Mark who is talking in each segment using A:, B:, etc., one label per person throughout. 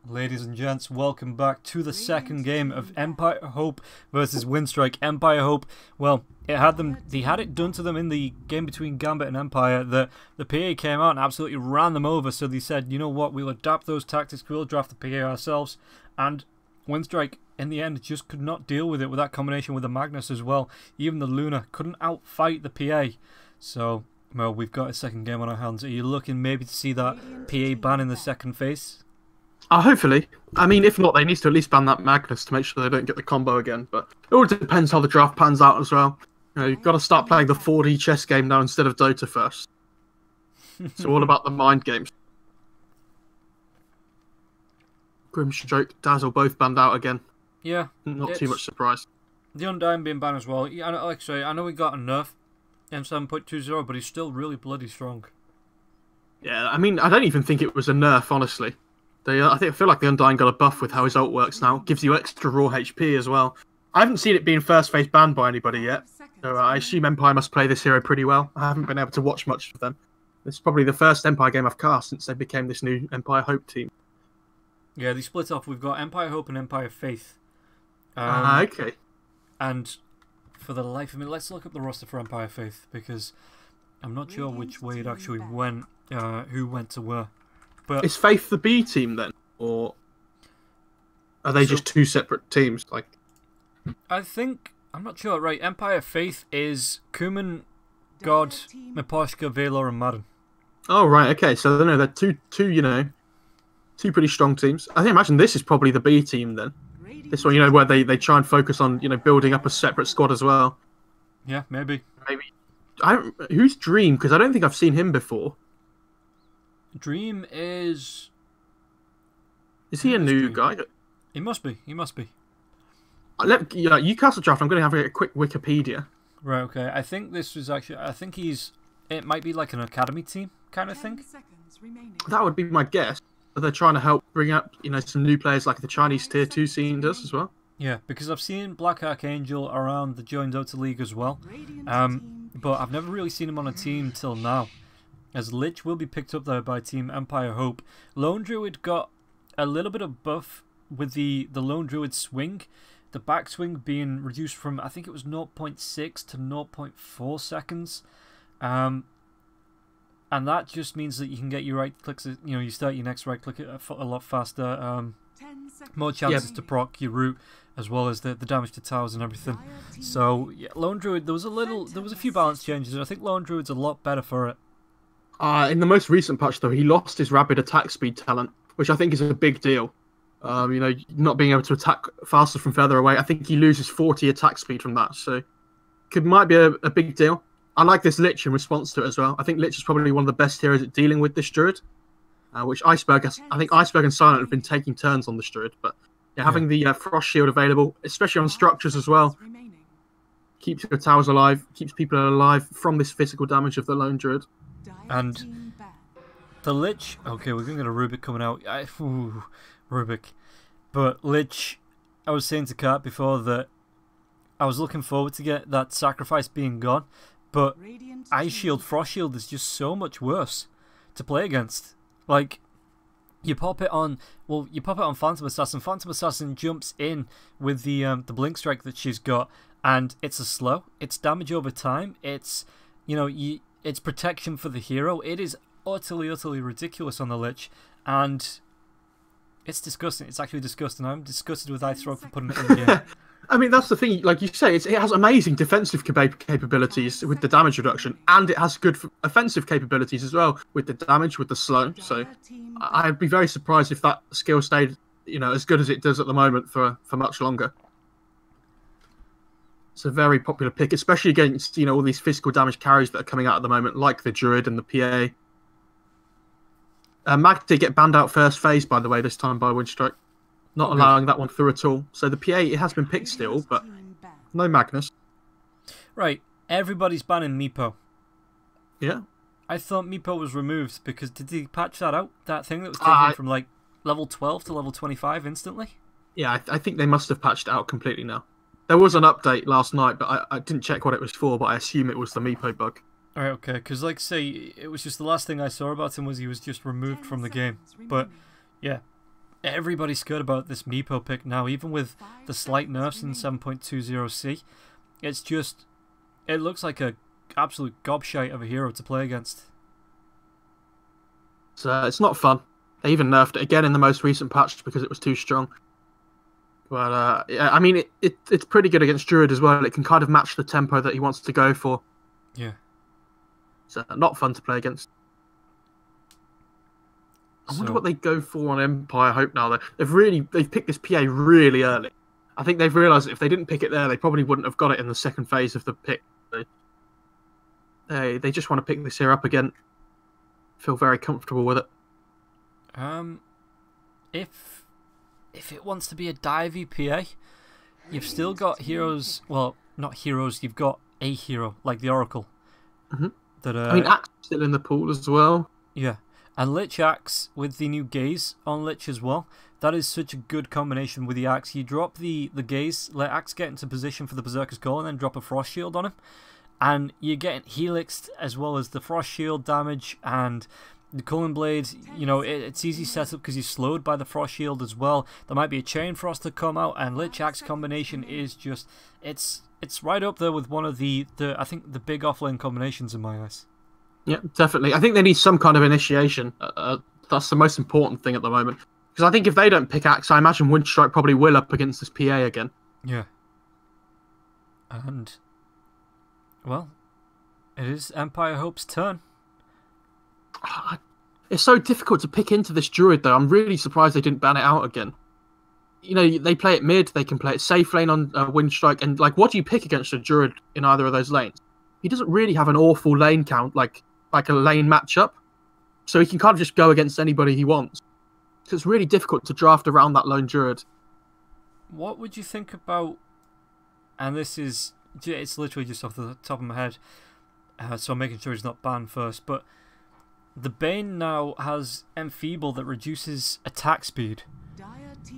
A: Ladies and gents, welcome back to the second game of Empire Hope versus Winstrike. Empire Hope, well, they had it done to them in the game between Gambit and Empire. The PA came out and absolutely ran them over, so they said, you know what, we'll adapt those tactics, we'll draft the PA ourselves. And Winstrike, in the end, just could not deal with it with that combination with the Magnus as well. Even the Luna couldn't outfight the PA. So, well, we've got a second game on our hands. Are you looking maybe to see that PA ban in the second phase?
B: Hopefully. I mean, if not, they need to at least ban that Magnus to make sure they don't get the combo again. But it all depends how the draft pans out as well. You know, you've got to start playing the 4D chess game now instead of Dota first. It's all about the mind games. Grimstroke, Dazzle both banned out again.
A: Yeah.
B: Not too much surprise.
A: The Undying being banned as well. Yeah, like I say, I know he got a nerf in 7.20, but he's still really bloody strong.
B: Yeah, I mean, I don't even think it was a nerf, honestly. I feel like the Undying got a buff with how his ult works now. Gives you extra raw HP as well. I haven't seen it being first phase banned by anybody yet, so I assume Empire must play this hero pretty well. I haven't been able to watch much of them. This is probably the first Empire game I've cast since they became this new Empire Hope team.
A: Yeah, they split off. We've got Empire Hope and Empire Faith.
B: Okay.
A: And for the life of me, let's look up the roster for Empire Faith, because I'm not sure which way it actually went, who went to where. But
B: is Faith the B team then, or are they just two separate teams? Like,
A: I'm not sure. Right, Empire Faith is Kuman, God, Miposhka, Valor, and Madden.
B: Oh right, okay. So no, they're two pretty strong teams. I imagine this is probably the B team then. This one, where they try and focus on building up a separate squad as well.
A: Yeah, maybe.
B: Who's Dream? Because I don't think I've seen him before.
A: Dream is...
B: Is he a new guy?
A: He must be. He must be.
B: You cast a draft. I'm going to have a quick Wikipedia.
A: Right, okay. I think this was actually... I think it might be like an academy team kind of thing.
B: That would be my guess. But they're trying to help bring up, some new players like the Chinese Tier 2 scene does as well.
A: Yeah, because I've seen Black Archangel around the Join Dota League as well. But I've never really seen him on a team till now, as Lich will be picked up there by Team Empire Hope. Lone Druid got a little bit of buff with the Lone Druid swing. The backswing being reduced from, I think it was 0.6 to 0.4 seconds. And that just means that you can get your right clicks, you start your next right click a lot faster. More chances to proc your root, as well as the damage to towers and everything. So, yeah, Lone Druid, there was a few balance changes, and I think Lone Druid's a lot better for it.
B: In the most recent patch, though, he lost his rapid attack speed talent, which I think is a big deal. Not being able to attack faster from further away. I think he loses 40 attack speed from that, so might be a big deal. I like this Lich in response to it as well. I think Lich is probably one of the best heroes at dealing with this Druid, which I think Iceberg and Silent have been taking turns on this Druid, but having the Frost Shield available, especially on structures as well, keeps your towers alive, keeps people alive from this physical damage of the Lone Druid.
A: And the Lich, okay, we're going to get a Rubik coming out. Rubik. But Lich, I was saying to Cart before that I was looking forward to get that sacrifice being gone, but Ice Shield, Frost Shield is just so much worse to play against. Like, you pop it on Phantom Assassin. Phantom Assassin jumps in with the Blink Strike that she's got, and it's a slow. It's damage over time. It's, it's protection for the hero. It is utterly ridiculous on the Lich, and it's disgusting. It's actually disgusting. I'm disgusted with Icerock for putting it in the game.
B: I mean, that's the thing. Like you say, it has amazing defensive capabilities with the damage reduction, and it has good offensive capabilities as well with the damage, with the slow. So I'd be very surprised if that skill stayed, as good as it does at the moment for much longer. It's a very popular pick, especially against, all these physical damage carries that are coming out at the moment, like the Druid and the PA. Mag did get banned out first phase, by the way, this time by Winstrike. Not allowing that one through at all. So the PA, it has been picked still, but no Magnus.
A: Right, everybody's banning Meepo.
B: Yeah.
A: I thought Meepo was removed because did he patch that out? That thing that was taken from like level 12 to level 25 instantly?
B: Yeah, I think they must have patched it out completely now. There was an update last night, but I didn't check what it was for, but I assume it was the Meepo bug.
A: Alright, okay, because like say, it was just the last thing I saw about him was he was just removed from the game. But, yeah. everybody's scared about this Meepo pick now, even with the slight nerfs in 7.20C. It's just, it looks like a absolute gobshite of a hero to play against.
B: So it's not fun. They even nerfed it again in the most recent patch because it was too strong. But yeah, I mean, it's pretty good against Druid as well. It can kind of match the tempo that he wants to go for.
A: Yeah.
B: So not fun to play against. I wonder what they go for on Empire Hope now. They've picked this PA really early. I think they've realised that if they didn't pick it there, they probably wouldn't have got it in the second phase of the pick. They just want to pick this here up again. Feel very comfortable with it.
A: If it wants to be a divey PA, you've still got heroes. Well, not heroes. You've got a hero like the Oracle.
B: Mm-hmm.
A: That
B: I mean, Axe is still in the pool as well.
A: Yeah, and Lich Axe with the new gaze on Lich as well. That is such a good combination with the Axe. You drop the gaze, let Axe get into position for the Berserker's Call, and then drop a Frost Shield on him. And you're getting Helixed as well as the Frost Shield damage and the Cullen Blade. You know, it's easy setup because he's slowed by the Frost Shield as well. There might be a Chain Frost to come out, and Lich Axe combination is just, it's right up there with one of the I think the big offlane combinations in my eyes.
B: Yeah, definitely. I think they need some kind of initiation. That's the most important thing at the moment. Because I think if they don't pick Axe, I imagine Winstrike probably will up against this PA again.
A: Yeah. And, well, it is Empire Hope's turn.
B: It's so difficult to pick into this Druid, though. I'm really surprised they didn't ban it out again. You know, they play it mid, they can play it safe lane on Winstrike, and, like, what do you pick against a Druid in either of those lanes? He doesn't really have an awful lane count, like a lane matchup. So he can kind of just go against anybody he wants. So it's really difficult to draft around that lone Druid.
A: What would you think about, and this is, it's literally just off the top of my head, so I'm making sure he's not banned first, but the Bane now has Enfeeble that reduces attack speed.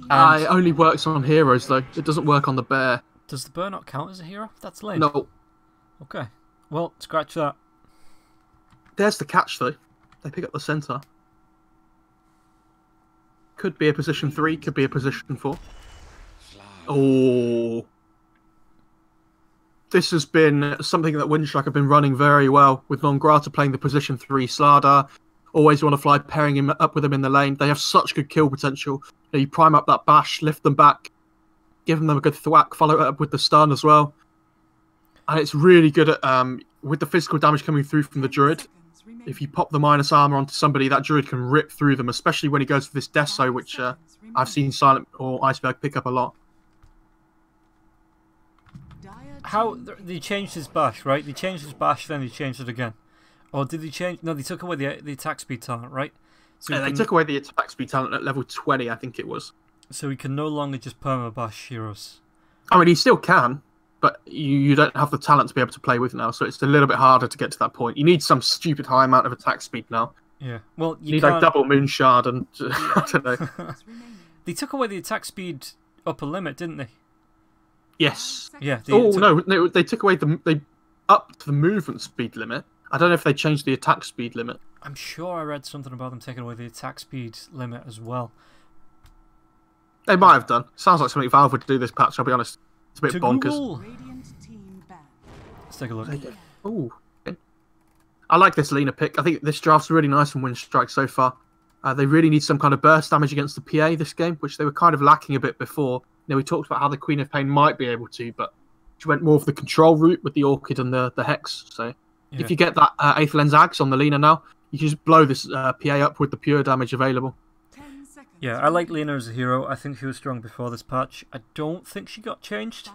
B: It only works on heroes, though. It doesn't work on the bear.
A: Does the bear not count as a hero? That's lame.
B: No.
A: Okay. Well, scratch that.
B: There's the catch, though. They pick up the center. Could be a position 3, could be a position 4. Oh. This has been something that Winstrike have been running very well, with Longrata playing the position 3 Slardar. Always want to fly, pairing him up with him in the lane. They have such good kill potential. You prime up that bash, lift them back, give them a good thwack, follow it up with the stun as well. And it's really good at, with the physical damage coming through from the Druid. If you pop the minus armor onto somebody, that Druid can rip through them, especially when he goes for this Deso, which I've seen Silent or Iceberg pick up a lot.
A: How they changed his bash, right? They changed his bash, then they changed it again. Or did they change? No, they took away the attack speed talent, right? So
B: yeah, they took away the attack speed talent at level 20, I think it was.
A: So he can no longer just perma bash heroes.
B: I mean, he still can, but you don't have the talent to be able to play with now, so it's a little bit harder to get to that point. You need some stupid high amount of attack speed now.
A: Yeah, well,
B: you need like double Moon Shard and I don't know.
A: They took away the attack speed upper limit, didn't they?
B: Yes.
A: Yeah.
B: No, they took away they upped the movement speed limit. I don't know if they changed the attack speed limit.
A: I'm sure I read something about them taking away the attack speed limit as well.
B: They might have done. Sounds like something Valve would do this patch, I'll be honest. It's a bit bonkers.
A: Let's take a look.
B: Ooh. I like this Lina pick. I think this draft's really nice from Winstrike so far. They really need some kind of burst damage against the PA this game, which they were kind of lacking a bit before. You know, we talked about how the Queen of Pain might be able to, but she went more for the control route with the Orchid and the Hex. So yeah. If you get that 8th Lens Axe on the Lina now, you can just blow this PA up with the pure damage available.
A: Yeah, I like Lina as a hero. I think she was strong before this patch. I don't think she got changed.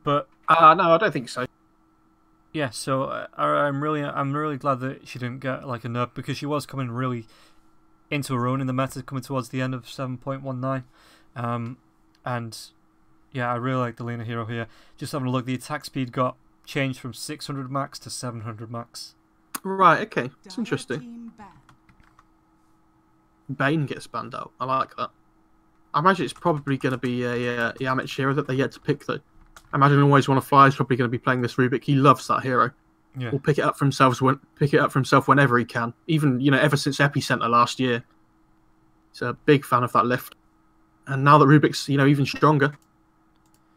A: But
B: no, I don't think so.
A: Yeah, so I'm really glad that she didn't get like a nerf, because she was coming really into her own in the meta coming towards the end of 7.19. And yeah, I really like the Lina hero here. Just having a look, the attack speed got changed from 600 max to 700 max.
B: Right, okay, that's interesting. Bane gets banned out. I like that. I imagine it's probably going to be a EmpH hero that they yet to pick, though. I imagine Always Wanna Fly is probably going to be playing this Rubik. He loves that hero.
A: Yeah.
B: Will pick it up for himself whenever he can. Even, you know, ever since Epicenter last year. He's a big fan of that lift. And now that Rubik's, even stronger,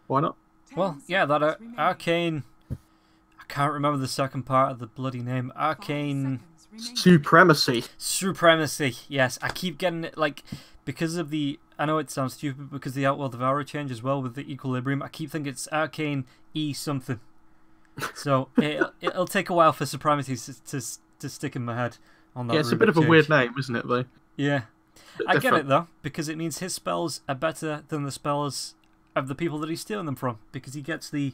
B: why not?
A: Well, yeah, that Arcane... I can't remember the second part of the bloody name. Arcane...
B: Supremacy.
A: Supremacy, yes. I keep getting it, like, because of the... I know it sounds stupid, because the Outworld Devourer change as well with the Equilibrium. I keep thinking it's Arcane E something. So, it'll take a while for Supremacy to stick in my head on that.
B: Yeah, it's
A: Rubik
B: a bit of a
A: change.
B: weird name, isn't it, though?
A: Yeah. I get it, though, because it means his spells are better than the spells of the people that he's stealing them from, because he gets the...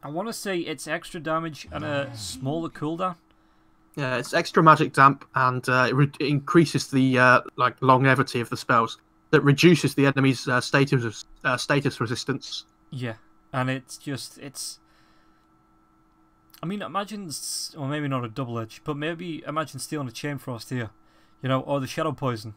A: I want to say it's extra damage and a smaller cooldown.
B: Yeah, it's extra magic damp, and it increases the longevity of the spells. That reduces the enemy's status resistance.
A: Yeah, and it's... I mean, imagine... Well, maybe not a double edge, but maybe imagine stealing a Chain Frost here. Or the Shadow Poison.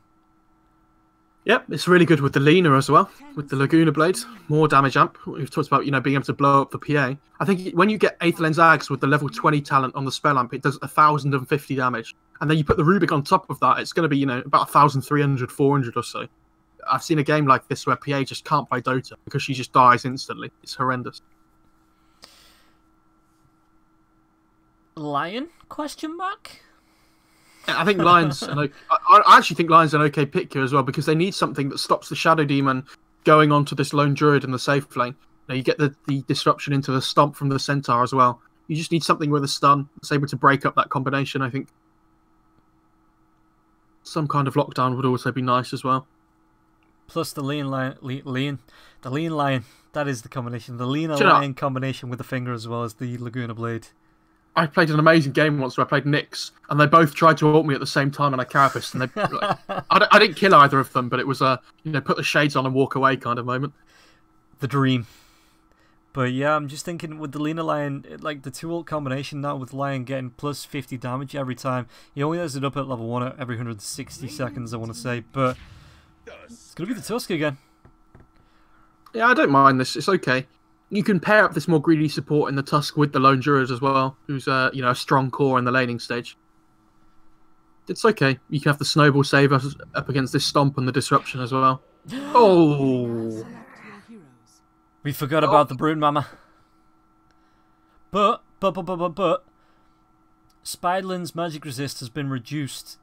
B: Yep, it's really good with the Lena as well, with the Laguna Blade. More damage amp. We've talked about, being able to blow up the PA. I think when you get Aether Lens Ags with the level 20 talent on the spell amp, it does 1,050 damage. And then you put the Rubik on top of that, it's going to be, about 1,300, 400 or so. I've seen a game like this where PA just can't play Dota because she just dies instantly. It's horrendous.
A: Lion? Question mark?
B: I think Lion's... I actually think Lion's an okay pick here as well, because they need something that stops the Shadow Demon going onto this Lone Druid in the safe lane. You get the disruption into the stomp from the Centaur as well. You just need something with a stun that's able to break up that combination, I think. Some kind of lockdown would also be nice as well.
A: Plus the Lean Lion. That is the combination. The Lean Lion combination with the finger as well as the Laguna Blade.
B: I played an amazing game once where I played Nyx, and they both tried to ult me at the same time, and I Carapace, and they, I didn't kill either of them, but it was a, put the shades on and walk away kind of moment.
A: The dream. But yeah, I'm just thinking with the Lena Lion, like the 2 ult combination now with Lion getting plus 50 damage every time. He only has it up at level 1 every 160 seconds, I want to say, but it's going to be the Tusk again.
B: Yeah, I don't mind this. It's okay. You can pair up this more greedy support in the Tusk with the Lone Druid as well, who's a strong core in the laning stage. It's okay. You can have the Snowball save us up against this Stomp and the Disruption as well. Oh!
A: We forgot about the Brood Mama. But Spiderland's magic resist has been reduced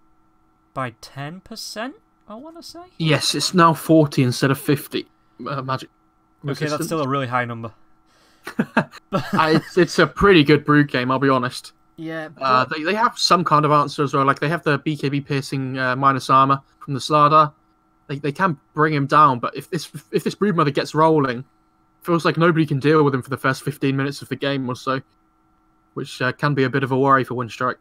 A: by 10%, I want to say?
B: Yes, it's now 40 instead of 50 magic.
A: Okay, that's still a really high number.
B: It's a pretty good brood game, I'll be honest.
A: Yeah.
B: They have some kind of answer as well. Like they have the BKB piercing minus armor from the Slardar. They can bring him down, but if this Broodmother gets rolling, it feels like nobody can deal with him for the first 15 minutes of the game or so, which can be a bit of a worry for Winstrike.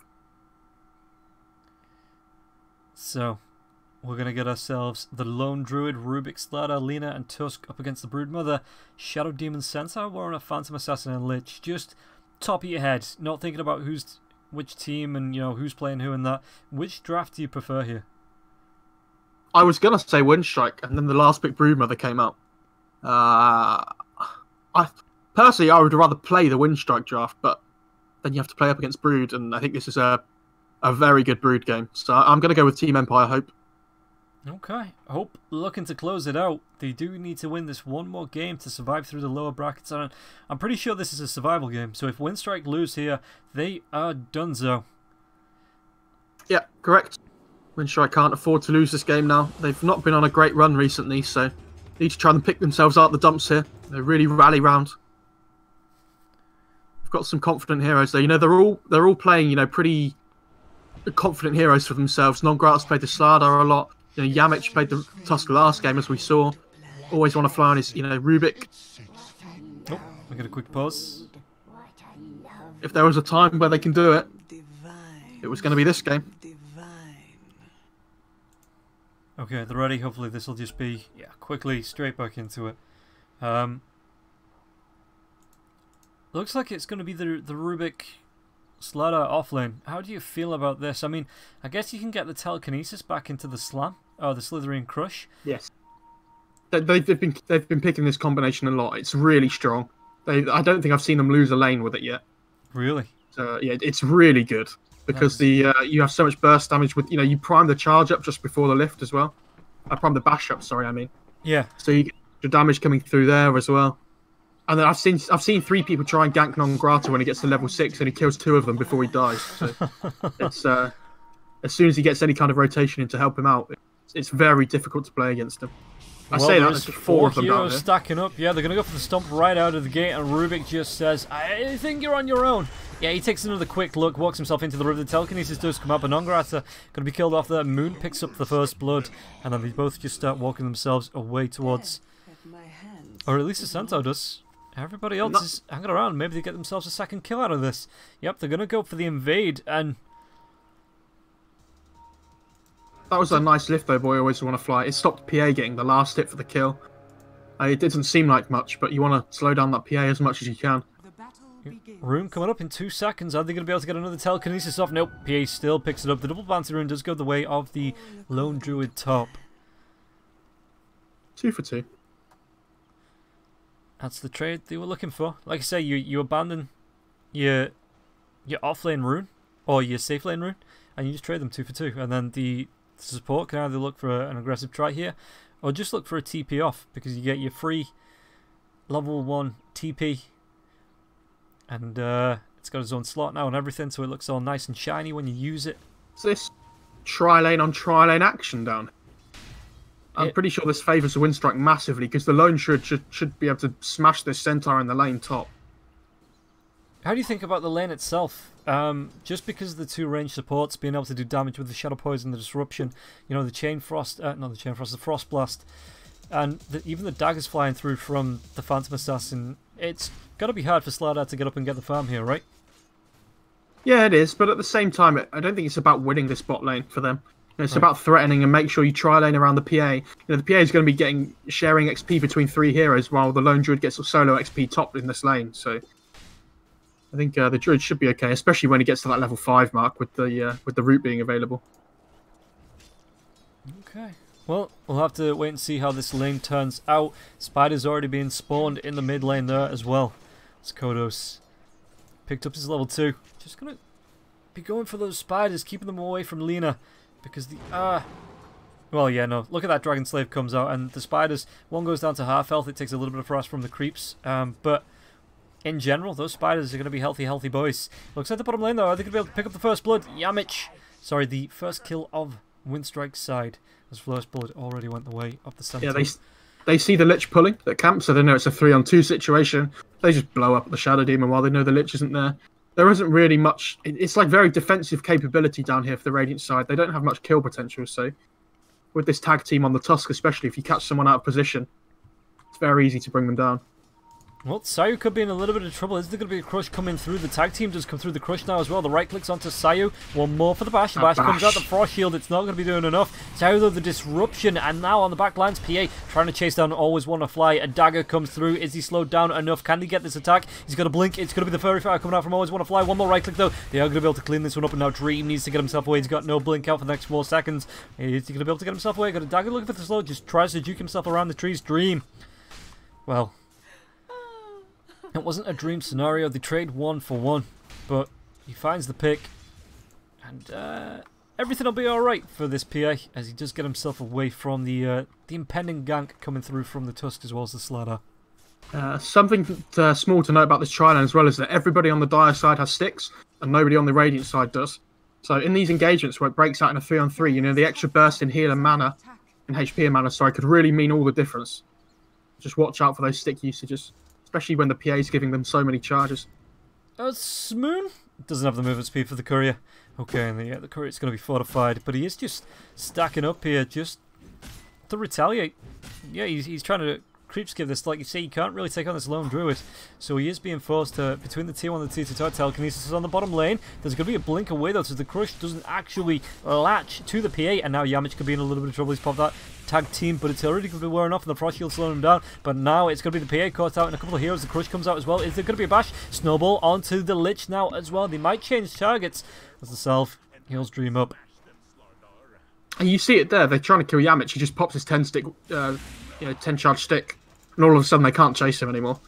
A: So, we're going to get ourselves the Lone Druid, Rubik, Slardar, Lena, and Tusk up against the Broodmother, Shadow Demon, Centaur, Warren, Phantom Assassin, and Lich. Just top of your head, not thinking about which team and who's playing who and that. Which draft do you prefer here?
B: I was going to say Winstrike, and then the last pick Broodmother came out. Personally, I would rather play the Winstrike draft, but then you have to play up against Brood, and I think this is a very good Brood game. So I'm going to go with Team Empire Hope.
A: Okay, Hope looking to close it out. They do need to win this one more game to survive through the lower brackets, and I'm pretty sure this is a survival game. So if Winstrike lose here, they are donezo.
B: Yeah, correct. Winstrike can't afford to lose this game now. They've not been on a great run recently, so they need to try and pick themselves out the dumps here. They really rally round. We've got some confident heroes there. They're all playing pretty confident heroes for themselves. Non-Gratis played the Slardar a lot. Yamich played the Tusk last game, as we saw. Always want to fly on his, Rubik.
A: Oh, we got a quick pause.
B: If there was a time where they can do it, it was going to be this game.
A: Okay, they're ready. Hopefully this will just be, quickly, straight back into it. Looks like it's going to be the Rubik Slardar offlane. How do you feel about this? I mean, I guess you can get the telekinesis back into the slam. Oh, the Slithering Crush.
B: Yes. They've been picking this combination a lot. It's really strong. I don't think I've seen them lose a lane with it yet.
A: Really?
B: So yeah, it's really good. because you have so much burst damage with you prime the charge up just before the lift as well. I prime the bash up. Sorry, I mean.
A: Yeah.
B: So you get the damage coming through there as well. And then I've seen 3 people try and gank non grata when he gets to level 6, and he kills 2 of them before he dies. So it's as soon as he gets any kind of rotation in to help him out, it's very difficult to play against him. I say that there's 4 of them down there.
A: Stacking up. Yeah, they're going to go for the stomp right out of the gate, and Rubik just says, I think you're on your own. Yeah, he takes another quick look, walks himself into the river. The telekinesis does come up, but non-grata going to be killed off there. Moon picks up the first blood, and then they both just start walking themselves away towards... Or at least the Centaur does. Everybody else is hanging around. Maybe they get themselves a second kill out of this. Yep, they're going to go for the invade, and...
B: That was a nice lift though, boy. I always want to fly. It stopped PA getting the last hit for the kill. It doesn't seem like much, but you want to slow down that PA as much as you can.
A: Rune coming up in 2 seconds. Are they going to be able to get another telekinesis off? Nope. PA still picks it up. The double bounty rune does go the way of the lone druid top.
B: 2 for 2.
A: That's the trade they were looking for. Like I say, you abandon your off lane rune or your safe lane rune, and you just trade them 2 for 2, and then the support can either look for an aggressive try here, or just look for a TP off, because you get your free level 1 TP, and it's got its own slot now and everything, so it looks all nice and shiny when you use it.
B: Is this tri-lane on tri-lane action down? I'm pretty sure this favours the Winstrike massively, because the lone should be able to smash this Centaur in the lane top.
A: How do you think about the lane itself? Just because of the 2 range supports being able to do damage with the Shadow Poison, the Disruption, the Chain Frost, not the Chain Frost, the Frost Blast, and even the daggers flying through from the Phantom Assassin, it's got to be hard for Slardar to get up and get the farm here, right?
B: Yeah, it is, but at the same time, I don't think it's about winning this bot lane for them. It's about threatening and make sure you tri-lane around the PA. The PA is going to be sharing XP between 3 heroes, while the lone druid gets a solo XP top in this lane, so... I think the druid should be okay, especially when he gets to that level 5 mark with the root being available.
A: Okay. Well, we'll have to wait and see how this lane turns out. Spider's already being spawned in the mid lane there as well. As Kodos picked up his level 2. Just gonna be going for those spiders, keeping them away from Lina, because the well, yeah, no. Look at that Dragon Slave comes out, and the spiders, one goes down to half health. It takes a little bit of frost from the creeps, but. In general, those spiders are going to be healthy boys. Looks like the bottom lane, though. Are they going to be able to pick up the first blood? EmpH! Sorry, the first kill of Winstrike's side. As first blood already went the way of the center.
B: Yeah, they see the Lich pulling at camp, so they know it's a 3-on-2 situation. They just blow up the Shadow Demon while they know the Lich isn't there. There isn't really much... It's like very defensive capability down here for the Radiant side. They don't have much kill potential, so... With this tag team on the Tusk, especially, if you catch someone out of position, it's very easy to bring them down.
A: Well, Sayu could be in a little bit of trouble. Is there going to be a crush coming through? The tag team does come through the crush now as well. The right clicks onto Sayu. One more for the bash. The bash comes out. The frost shield. It's not going to be doing enough. Sayu, though, the disruption. And now on the back lines, PA trying to chase down Always Want to Fly. A dagger comes through. Is he slowed down enough? Can he get this attack? He's got to blink. It's going to be the Fairy Fire coming out from Always Want to Fly. One more right click, though. They are going to be able to clean this one up. And now Dream needs to get himself away. He's got no blink out for the next 4 seconds. Is he going to be able to get himself away? Got a dagger looking for the slow. Just tries to juke himself around the trees. Dream. Well... It wasn't a dream scenario. They trade 1 for 1, but he finds the pick, and everything will be all right for this PA as he does get himself away from the impending gank coming through from the Tusk as well as the Slardar.
B: Something small to note about this tri-lane as well is that everybody on the Dire side has sticks, and nobody on the Radiant side does. So in these engagements where it breaks out in a 3-on-3, the extra burst in heal and mana, in HP and mana, could really mean all the difference. Just watch out for those stick usages. Especially when the PA is giving them so many charges.
A: Smoon doesn't have the movement speed for the courier. Okay, and the courier's going to be fortified, but he is just stacking up here just to retaliate. Yeah, he's trying to creepscape this. Like you say, you can't really take on this lone druid, so he is being forced to, between the tier 1 and the tier 2 telekinesis on the bottom lane. There's going to be a blink away though, so the crush doesn't actually latch to the PA, and now EmpH could be in a little bit of trouble. He's popped that tag team, but it's already going to be wearing off, and the frost shield slowing him down. But now it's going to be the PA caught out, and a couple of heroes. The crush comes out as well. Is there going to be a bash? Snowball onto the Lich now as well. They might change targets as the Self heals Dream up.
B: And you see it there. They're trying to kill EmpH. He just pops his 10 stick, 10 charge stick, and all of a sudden they can't chase him anymore.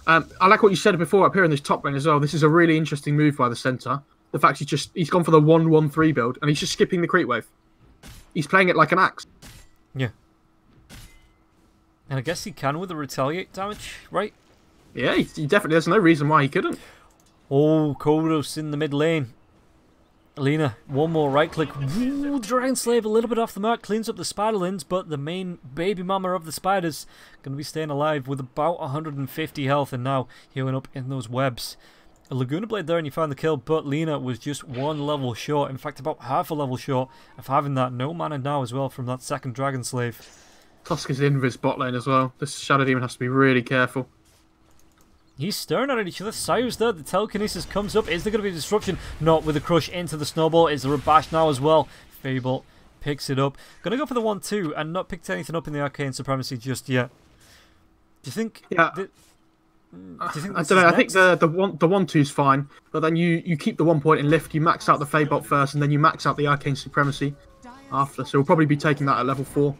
B: I like what you said before up here in this top lane as well. This is a really interesting move by the center. The fact he's gone for the 1-1-3 build, and he's just skipping the creep wave. He's playing it like an axe.
A: Yeah. And I guess he can with the retaliate damage, right?
B: Yeah, he definitely. There's no reason why he couldn't.
A: Oh, Kodos in the mid lane. Alina, one more right click. Ooh, Dragon Slave a little bit off the mark, cleans up the spiderlings, but the main baby mama of the spiders going to be staying alive with about 150 health and now healing up in those webs. A Laguna Blade there and you found the kill, but Lina was just one level short, in fact about half a level short of having that. No mana now as well from that second Dragon Slave.
B: Tusk is in with his bot lane as well. This Shadow Demon has to be really careful.
A: He's staring at each other. Sayu's there. The telekinesis comes up. Is there going to be a disruption? Not with the crush into the snowball. Is there a bash now as well? Fable picks it up. Going to go for the 1-2 and not picked anything up in the Arcane Supremacy just yet. Do you think...
B: Yeah. I don't know. I think the 1-2 is fine, but then you keep the 1 point in lift. You max out the Fabot first, and then you max out the Arcane Supremacy after. So we'll probably be taking that at level 4.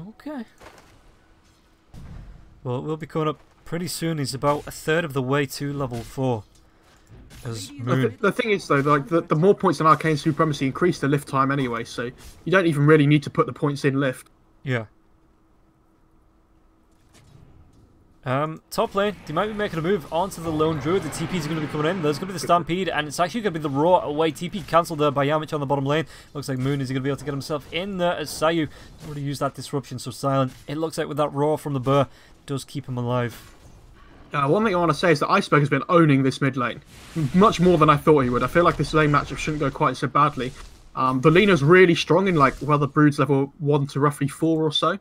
A: Okay. Well, we'll be coming up pretty soon. He's about a third of the way to level 4. As Moon.
B: The thing is, though, like the more points in Arcane Supremacy increase the lift time anyway, so you don't even really need to put the points in lift.
A: Yeah. Top lane, they might be making a move onto the Lone Druid. The TPs are going to be coming in. There's going to be the Stampede, and it's actually going to be the Raw away. TP cancelled there by EmpH on the bottom lane. Looks like Moon is going to be able to get himself in there as Sayu already used that disruption, so silent. It looks like with that Raw from the Burr, does keep him alive.
B: One thing I want to say is that Iceberg has been owning this mid lane. Much more than I thought he would. I feel like this lane matchup shouldn't go quite so badly. The Lina's really strong in, like, well, the Brood's level 1 to roughly 4 or so.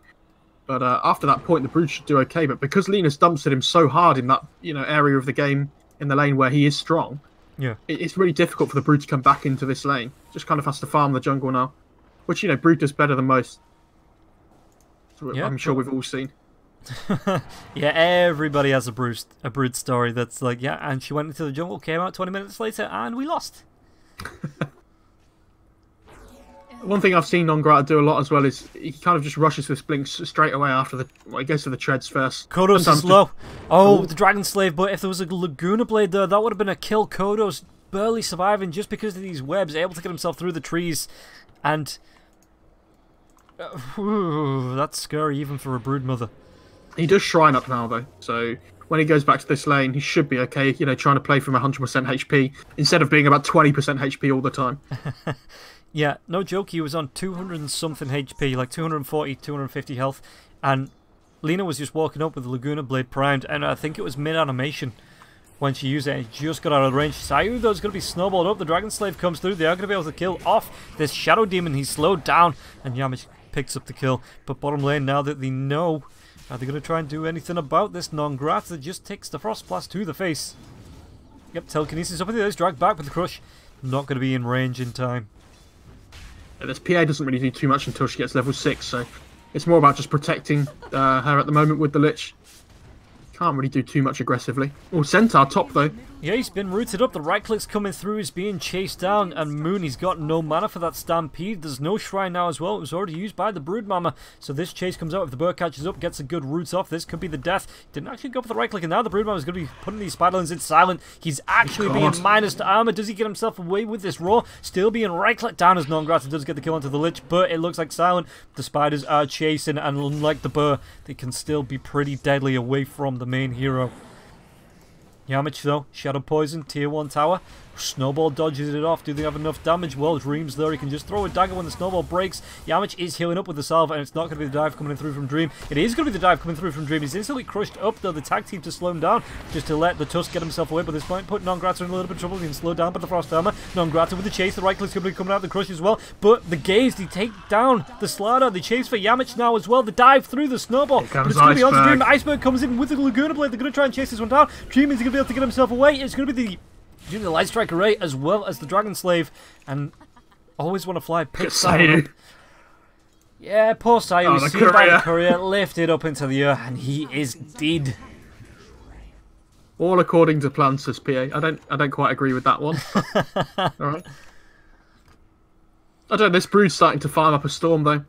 B: But after that point, the Brood should do okay. But because Lina's dumps at him so hard in that area of the game in the lane where he is strong,
A: yeah,
B: it's really difficult for the Brood to come back into this lane. Just kind of has to farm the jungle now, which Brood does better than most. So yeah, I'm sure we've all seen.
A: Yeah, everybody has a Brood story that's like, yeah, and she went into the jungle, came out 20 minutes later, and we lost.
B: One thing I've seen Non-Grata do a lot as well is he kind of just rushes with Blinks straight away after he goes for the treads first.
A: Kodos is low. Oh, the Dragon Slave, but if there was a Laguna Blade there, that would have been a kill. Kodos barely surviving just because of these webs, able to get himself through the trees. And that's scary even for a Brood Mother.
B: He does Shrine up now though, so when he goes back to this lane, he should be okay, trying to play from 100% HP instead of being about 20% HP all the time.
A: Yeah, no joke, he was on 200 and something HP, like 240, 250 health, and Lina was just walking up with the Laguna Blade primed, and I think it was mid-animation when she used it, and he just got out of range. Sayu, though, is going to be snowballed up. The Dragon Slave comes through. They are going to be able to kill off this Shadow Demon. He's slowed down, and EmpH picks up the kill. But bottom lane, now that they know, are they going to try and do anything about this Non-Grata that just takes the Frost Blast to the face? Yep, telekinesis up in the air, dragged back with the crush. Not going to be in range in time.
B: This PA doesn't really do too much until she gets level 6, so it's more about just protecting her at the moment with the Lich. Can't really do too much aggressively. Oh, Centaur top though.
A: Yeah, he's been rooted up. The right click's coming through. He's being chased down. And Moon, he's got no mana for that Stampede. There's no Shrine now as well. It was already used by the Brood Mama. So this chase comes out. If the Burr catches up, gets a good root off. This could be the death. Didn't actually go for the right click. And now the Brood Mama's going to be putting these Spiderlings in silent. He's actually being minus to armor. Does he get himself away with this Raw? Still being right clicked down as Non-Grata does get the kill onto the Lich. But it looks like silent. The Spiders are chasing. And unlike the Burr, they can still be pretty deadly away from the main hero. EmpH though, Shadow Poison, Tier 1 tower. Snowball dodges it off. Do they have enough damage? Well, Dream's there. He can just throw a dagger when the snowball breaks. EmpH is healing up with the salve, and it's not going to be the dive coming in through from Dream. It is going to be the dive coming through from Dream. He's instantly crushed up, though. The tag team to slow him down, just to let the Tusk get himself away. But this point, put Non-Grata in a little bit of trouble. He can slow down by the Frost Armor. Non-Grata with the chase. The right click's going to be coming out. The crush as well. But the Gaze, they take down the Slardar. They chase for EmpH now as well. The dive through the snowball. But it's going to be onto Dream. Iceberg comes in with the Laguna Blade. They're going to try and chase this one down. Dream is going to be able to get himself away. It's going to be the Light Strike Array as well as the Dragon Slave, and always want to fly. Pick Sayu. Yeah, poor Sayu. He's seen by the courier, lifted up into the air, and he is dead.
B: All according to plan, says PA. I don't quite agree with that one. Alright. I don't know, this Brood's starting to farm up a storm though.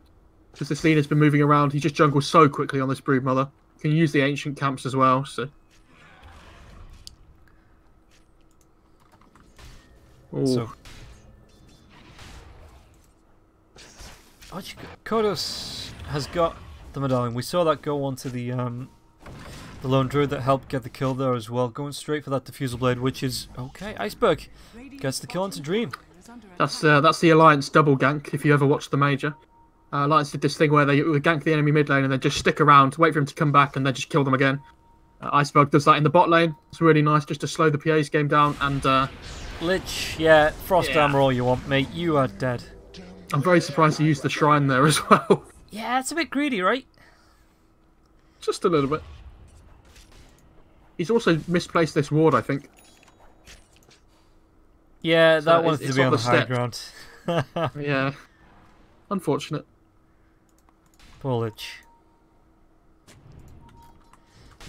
B: Because this Lina's been moving around. He just jungles so quickly on this Brood Mother. Can use the ancient camps as well, so. Ooh.
A: So, Kodos has got the medallion. We saw that go onto the lone druid that helped get the kill there as well, going straight for that diffusal blade, which is okay. Iceberg gets the kill onto Dream.
B: That's the Alliance double gank. If you ever watched the major, Alliance did this thing where they would gank the enemy mid lane and then just stick around, wait for him to come back, and then just kill them again. Iceberg does that in the bot lane. It's really nice just to slow the PA's game down. And
A: Lich, yeah, frost armor all you want, mate. You are dead.
B: I'm very surprised he used the shrine there as well.
A: Yeah, it's a bit greedy, right?
B: Just a little bit. He's also misplaced this ward, I think.
A: Yeah,
B: So
A: that wanted to be on the high ground.
B: Yeah. Unfortunate.
A: Poor Lich.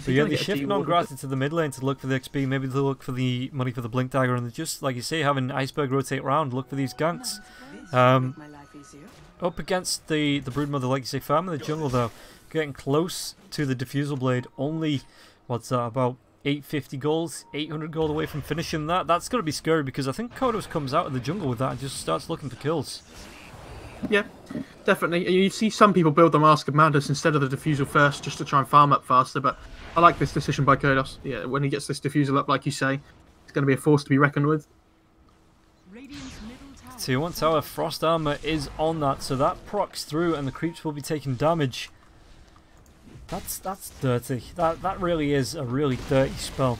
A: So yeah, they shift Non-Grata to the mid lane to look for the XP. Maybe they'll look for the money for the Blink Dagger, and just like you say, having Iceberg rotate around, look for these ganks. Up against the Broodmother, like you say, farming the jungle though, getting close to the Diffusal Blade. Only, what's that, about 850 gold, 800 gold away from finishing that. That's going to be scary because I think Kodos comes out of the jungle with that and just starts looking for kills.
B: Yeah, definitely. You see some people build the Mask of Madness instead of the Diffusal first just to try and farm up faster, but I like this decision by Kodos. Yeah, when he gets this Diffusal up, like you say, it's going to be a force to be reckoned with.
A: Tier 1 tower, Frost Armor is on that, so that procs through and the creeps will be taking damage. That's dirty. That really is a really dirty spell.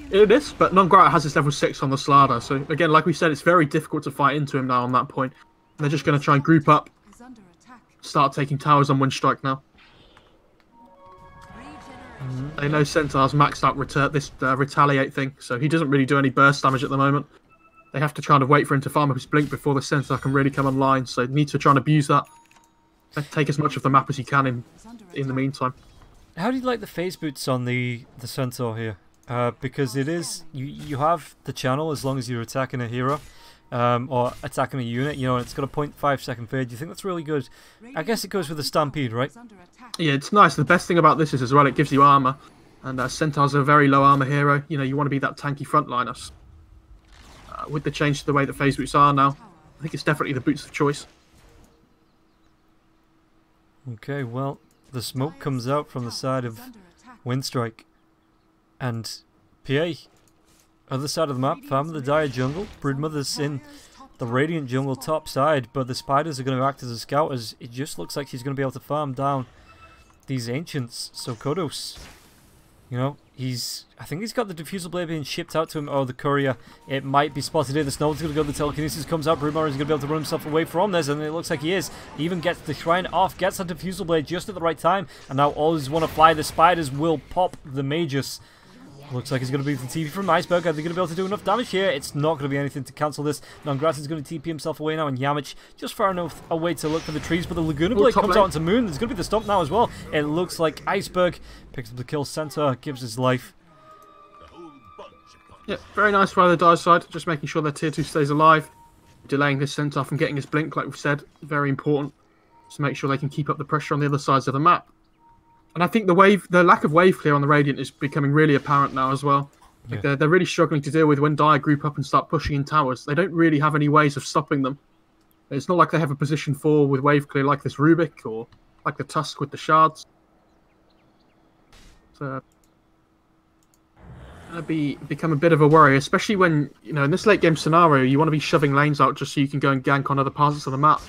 B: It is, but Non-Grata has his level 6 on the Slardar, so again, like we said, it's very difficult to fight into him now on that point. And they're just going to try and group up, start taking towers on Winstrike now. They know Centaur's maxed out this retaliate thing, so he doesn't really do any burst damage at the moment. They have to try and wait for him to farm up his blink before the Centaur can really come online, so they need to try and abuse that. And take as much of the map as he can in the meantime.
A: How do you like the phase boots on the Centaur here? Because it is, you have the channel as long as you're attacking a hero. Or attacking a unit, you know, and it's got a 0.5 second fade. Do you think that's really good? I guess it goes with the Stampede, right?
B: Yeah, it's nice. The best thing about this is as well, it gives you armor. And Centaur's a very low armor hero. You know, you want to be that tanky frontliner. With the change to the way that phase boots are now, I think it's definitely the boots of choice.
A: Okay, well, the smoke comes out from the side of Winstrike. And PA, other side of the map, farming the Dire jungle. Broodmother's in the Radiant jungle top side, but the spiders are going to act as a scout, as it just looks like she's going to be able to farm down these ancients. So Kodos, you know, I think he's got the Diffusal Blade being shipped out to him. Oh, the courier, it might be spotted here. The Snowman's going to go, the telekinesis comes out. Broodmother is going to be able to run himself away from this, and it looks like he is. He even gets the shrine off, gets that Diffusal Blade just at the right time, and now all is want to fly. The spiders will pop the Magus. Looks like he's going to be the TP from Iceberg. Are they going to be able to do enough damage here? It's not going to be anything to cancel this. Non-Grata is going to TP himself away now, and Yamich just far enough away to look for the trees, but the Laguna Blade comes out into Moon. There's going to be the stomp now as well. It looks like Iceberg picks up the kill. Centaur gives his life.
B: Yeah, very nice for the Dire side, just making sure their tier 2 stays alive. Delaying this Centaur from getting his blink, like we've said, very important. To make sure they can keep up the pressure on the other sides of the map. And I think the lack of wave clear on the Radiant is becoming really apparent now as well. Like they're really struggling to deal with when Dire group up and start pushing in towers. They don't really have any ways of stopping them. It's not like they have a position 4 with wave clear like this Rubik or like the Tusk with the shards. So become a bit of a worry, especially when, you know, in this late game scenario, you want to be shoving lanes out just so you can go and gank on other parts of the map.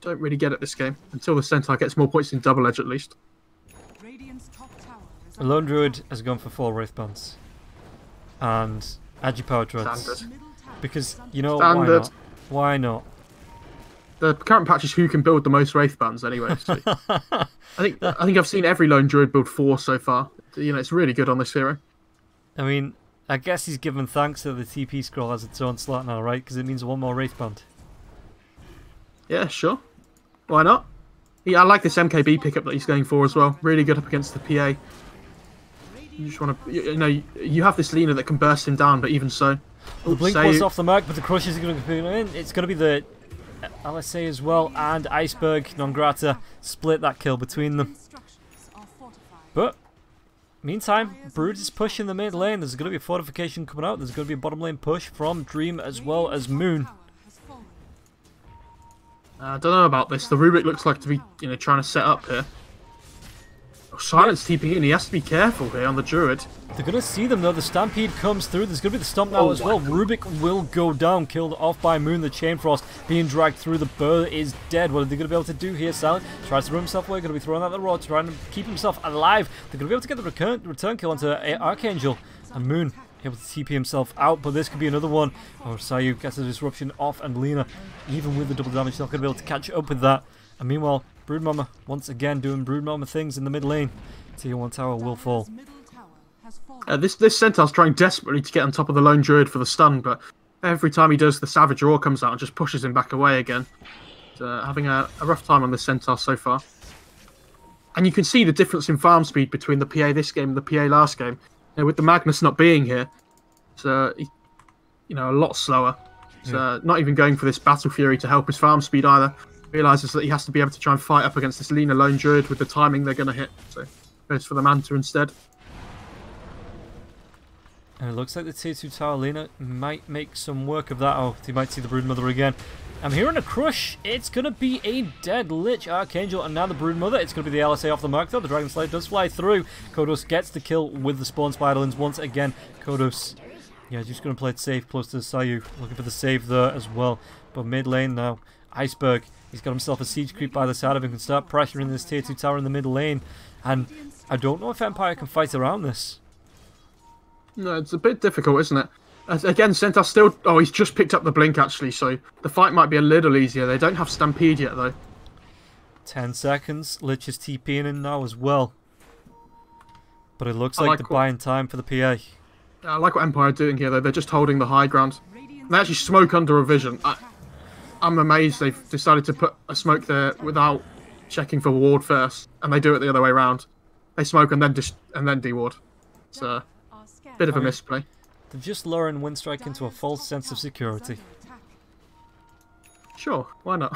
B: Don't really get it this game until the Centaur gets more points in double edge at least.
A: The Lone Druid has gone for 4 Wraith Bands and Agi Power Dreads. Because, you know,
B: Standard.
A: Why not?
B: The current patch is who can build the most Wraith Bands anyway. So I think I've seen every Lone Druid build 4 so far. You know, it's really good on this hero.
A: I mean, I guess he's given thanks that the TP scroll has its own slot now, right? Because it means 1 more Wraith Band.
B: Yeah, sure. Why not? Yeah, I like this MKB pickup that he's going for as well. Really good up against the PA. You just want to, you know, you have this Lina that can burst him down, but even so.
A: The blink was off the mark, but the crushes are going to be in. It's going to be the LSA as well, and Iceberg, Non-Grata split that kill between them. But Meantime, Brood is pushing the mid lane. There's going to be a fortification coming out. There's going to be a bottom lane push from Dream as well as Moon.
B: I don't know about this. The Rubik looks like to be, trying to set up here. Oh, Silence TPing in. He has to be careful here on the Druid.
A: They're going to see them though. The Stampede comes through. There's going to be the Stomp now as well. Rubik will go down. Killed off by Moon. The Chain Frost being dragged through. The Burr is dead. What are they going to be able to do here? Silent tries to run himself away. Going to be throwing out the rod, trying to keep himself alive. They're going to be able to get the return kill onto Archangel. And Moon able to TP himself out, but this could be another one. Oh, Sayu gets a disruption off, and Lina, even with the double damage, not going to be able to catch up with that. And meanwhile, Broodmama once again doing Broodmama things in the mid lane. Tier 1 tower will fall.
B: This Centaur's trying desperately to get on top of the lone Druid for the stun, but every time he does, the Savage Roar comes out and just pushes him back away again. Having a rough time on the Centaur so far. And you can see the difference in farm speed between the PA this game and the PA last game. With the Magnus not being here, it's a lot slower. It's not even going for this Battle Fury to help his farm speed either. Realises that he has to be able to try and fight up against this Lina lone Druid with the timing they're going to hit. So goes for the Manta instead.
A: And it looks like the tier 2 tower Lina might make some work of that. Oh, he might see the Broodmother again. I'm hearing a crush. It's going to be a dead Lich Archangel, and now the Broodmother. It's going to be the LSA off the mark, though. The Dragon Slayer does fly through. Kodos gets the kill with the Spawn Spiderlings once again. Kodos, yeah, just going to play it safe close to the Sayu. Looking for the save there as well. But mid lane now, Iceberg. He's got himself a siege creep by the side of him. Can start pressuring this tier 2 tower in the mid lane. And I don't know if Empire can fight around this.
B: No, it's a bit difficult, isn't it? Again, Centaur still... Oh, he's just picked up the Blink, actually, so the fight might be a little easier. They don't have Stampede yet, though.
A: 10 seconds. Lich is TPing in now as well. But it looks like they're buying time for the PA.
B: I like what Empire are doing here, though. They're just holding the high ground. They actually smoke under a vision. I'm amazed they've decided to put a smoke there without checking for ward first, and they do it the other way around. They smoke and then deward. It's a bit of a misplay.
A: They're just luring Winstrike into a false sense of security.
B: Sure, why not?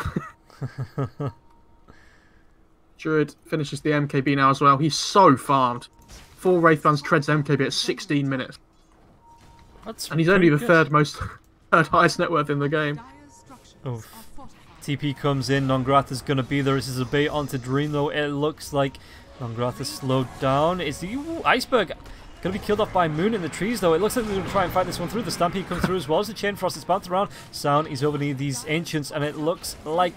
B: Druid finishes the MKB now as well. He's so farmed. 4 Wraithbands treads MKB at 16 minutes. And he's only the third highest net worth in the game.
A: Oof. TP comes in, Nongrata's going to be there. This is a bait onto Dream though. It looks like Nongrata's slowed down. Is the Iceberg going to be killed off by Moon in the trees, though? It looks like they're going to try and fight this one through. The Stampede comes through as well as the Chain Frost is bounced around. Sound is over near these Ancients, and it looks like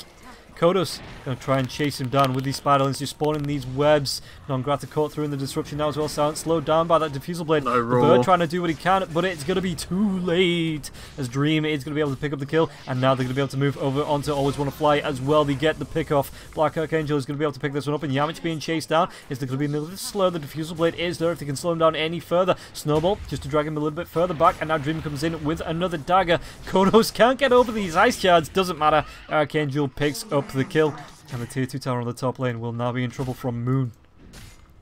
A: Kodos going to try and chase him down with these Spiderlings, just spawning these webs. Nongrata caught through in the disruption now as well. Sound slowed down by that Diffusal Blade.
B: No
A: the Bird trying to do what he can, but it's going to be too late, as Dream is going to be able to pick up the kill, and now they're going to be able to move over onto Always Want to Fly as well. They get the pick off. Black Archangel is going to be able to pick this one up, and Yamich being chased down. Is there going to be a little bit slow? The Diffusal Blade is there if they can slow him down any further. Snowball just to drag him a little bit further back, and now Dream comes in with another dagger. Kodos can't get over these ice shards, doesn't matter. Archangel picks up the kill. And the tier 2 tower on the top lane will now be in trouble from Moon.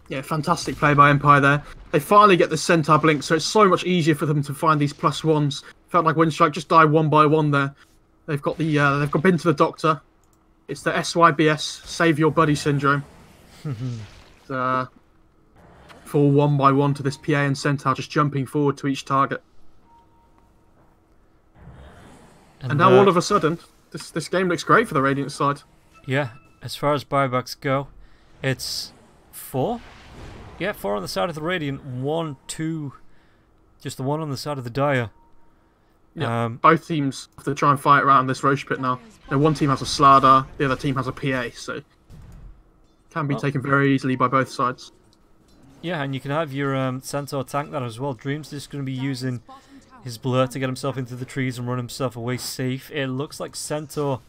B: Yeah, fantastic play by Empire there. They finally get the Centaur Blink, so it's so much easier for them to find these +1s. Felt like Winstrike just died one by one there. They've got been to the doctor. It's the SYBS, Save Your Buddy syndrome. Fall one by one to this PA and Centaur, just jumping forward to each target. And now all of a sudden, this game looks great for the Radiant side.
A: Yeah, as far as buybacks go, it's 4. Yeah, 4 on the side of the Radiant, 1, 2, just the one on the side of the Dire.
B: Yeah, both teams have to try and fight around this Roche pit now. One team has a Slardar, the other team has a PA, so can be taken very easily by both sides.
A: Yeah, and you can have your Centaur tank that as well. Dream's just going to be using his Blur to get himself into the trees and run himself away safe. It looks like Centaur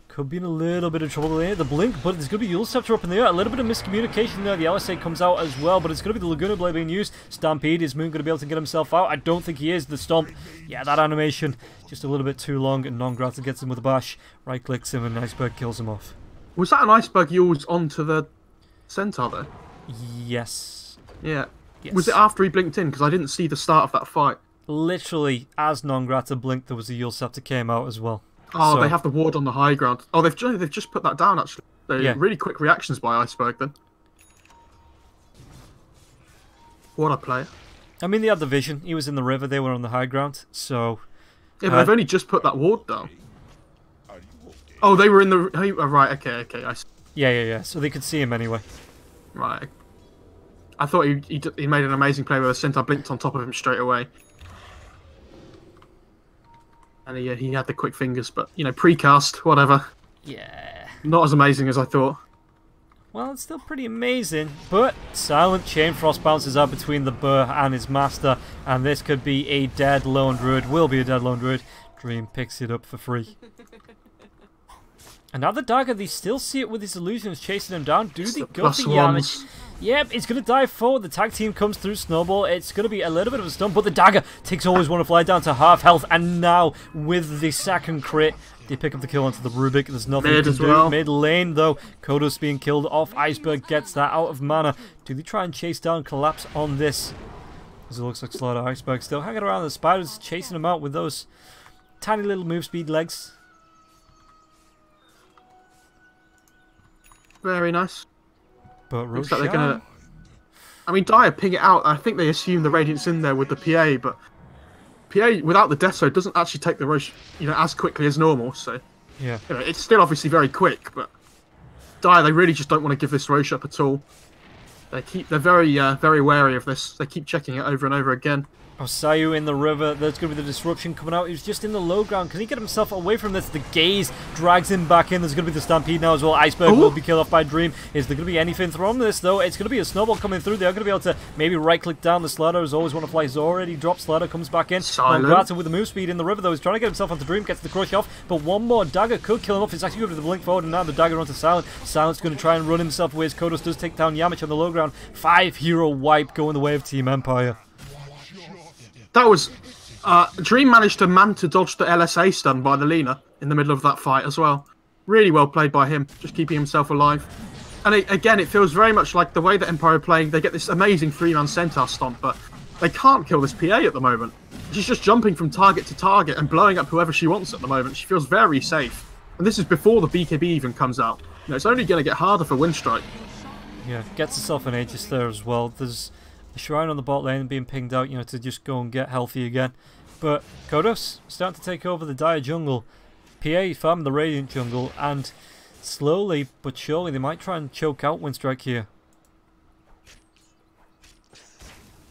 A: could be in a little bit of trouble there. The Blink, but there's going to be Yule Scepter up in the air. A little bit of miscommunication there. The LSA comes out as well, but it's going to be the Laguna Blade being used. Stampede, is Moon going to be able to get himself out? I don't think he is. The Stomp, yeah, that animation, just a little bit too long, and Nongrata gets him with a bash. Right-clicks him, and Iceberg kills him off.
B: Was that an Iceberg Yule's onto the Centaur there?
A: Yes.
B: Yeah.
A: Yes.
B: Was it after he blinked in? Because I didn't see the start of that fight.
A: Literally, as Nongrata blinked, there was a Yule Scepter came out as well.
B: Oh, so they have the ward on the high ground. Oh, they've just put that down, actually.
A: Yeah.
B: Really quick reactions by Iceberg, then. What a player.
A: I mean, they had the vision. He was in the river. They were on the high ground. So.
B: Yeah, but they've only just put that ward down. Oh, they were in the... Oh, right, okay.
A: Yeah. So they could see him anyway.
B: Right. I thought he made an amazing play where the centaur blinked on top of him straight away. And he had the quick fingers, but, you know, precast, whatever.
A: Yeah.
B: Not as amazing as I thought.
A: Well, it's still pretty amazing, but silent chain frost bounces out between the Burr and his master, and this could be a dead lone druid, will be a dead lone druid. Dream picks it up for free. And now the dagger, they still see it with his illusions chasing him down. Do they go for Yamich? Yep, it's going to dive forward. The tag team comes through Snowball. It's going to be a little bit of a stun, but the dagger takes always want to fly down to half health. And now, with the second crit, they pick up the kill onto the Rubik. There's nothing to do. Well. Mid lane, though, Kodos being killed off. Iceberg gets that out of mana. Do they try and chase down Collapse on this? Because it looks like Slaughter Iceberg still hanging around. The Spiders chasing him out with those tiny little move speed legs.
B: Very nice.
A: But
B: looks like they're gonna... I mean, Dire ping it out. I think they assume the Radiant's in there with the PA, but PA without the Death Sword doesn't actually take the Rosh, you know, as quickly as normal. So
A: yeah,
B: you know, it's still obviously very quick, but Dire, they really just don't want to give this Rosh up at all. They're very wary of this. They keep checking it over and over again.
A: Oh, Sayu in the river. There's going to be the disruption coming out. He was just in the low ground. Can he get himself away from this? The gaze drags him back in. There's going to be the stampede now as well. Iceberg will be killed off by Dream. Is there going to be anything from this, though? It's going to be a snowball coming through. They're going to be able to maybe right-click down the Slider. Has always want to fly. He's already dropped. Slider comes back in. Grata with the move speed in the river, though. He's trying to get himself onto Dream. Gets the crush off. But one more dagger could kill him off. It's actually going to the blink forward. And now the dagger onto Silent. Silent's going to try and run himself away as Kodos does take down Yamich on the low ground. 5-hero wipe going the way of Team Empire.
B: That was... Dream managed to dodge the LSA stun by the Lina in the middle of that fight as well. Really well played by him, just keeping himself alive. And again, it feels very much like the way that Empire are playing. They get this amazing 3-man centaur stomp, but they can't kill this PA at the moment. She's just jumping from target to target and blowing up whoever she wants at the moment. She feels very safe. And this is before the BKB even comes out. You know, it's only going to get harder for Winstrike.
A: Yeah, gets herself an Aegis there as well. There's the Shrine on the bot lane being pinged out, you know, to just go and get healthy again. But Kodos starting to take over the Dire jungle. PA farming the Radiant jungle, and slowly but surely they might try and choke out Winstrike here.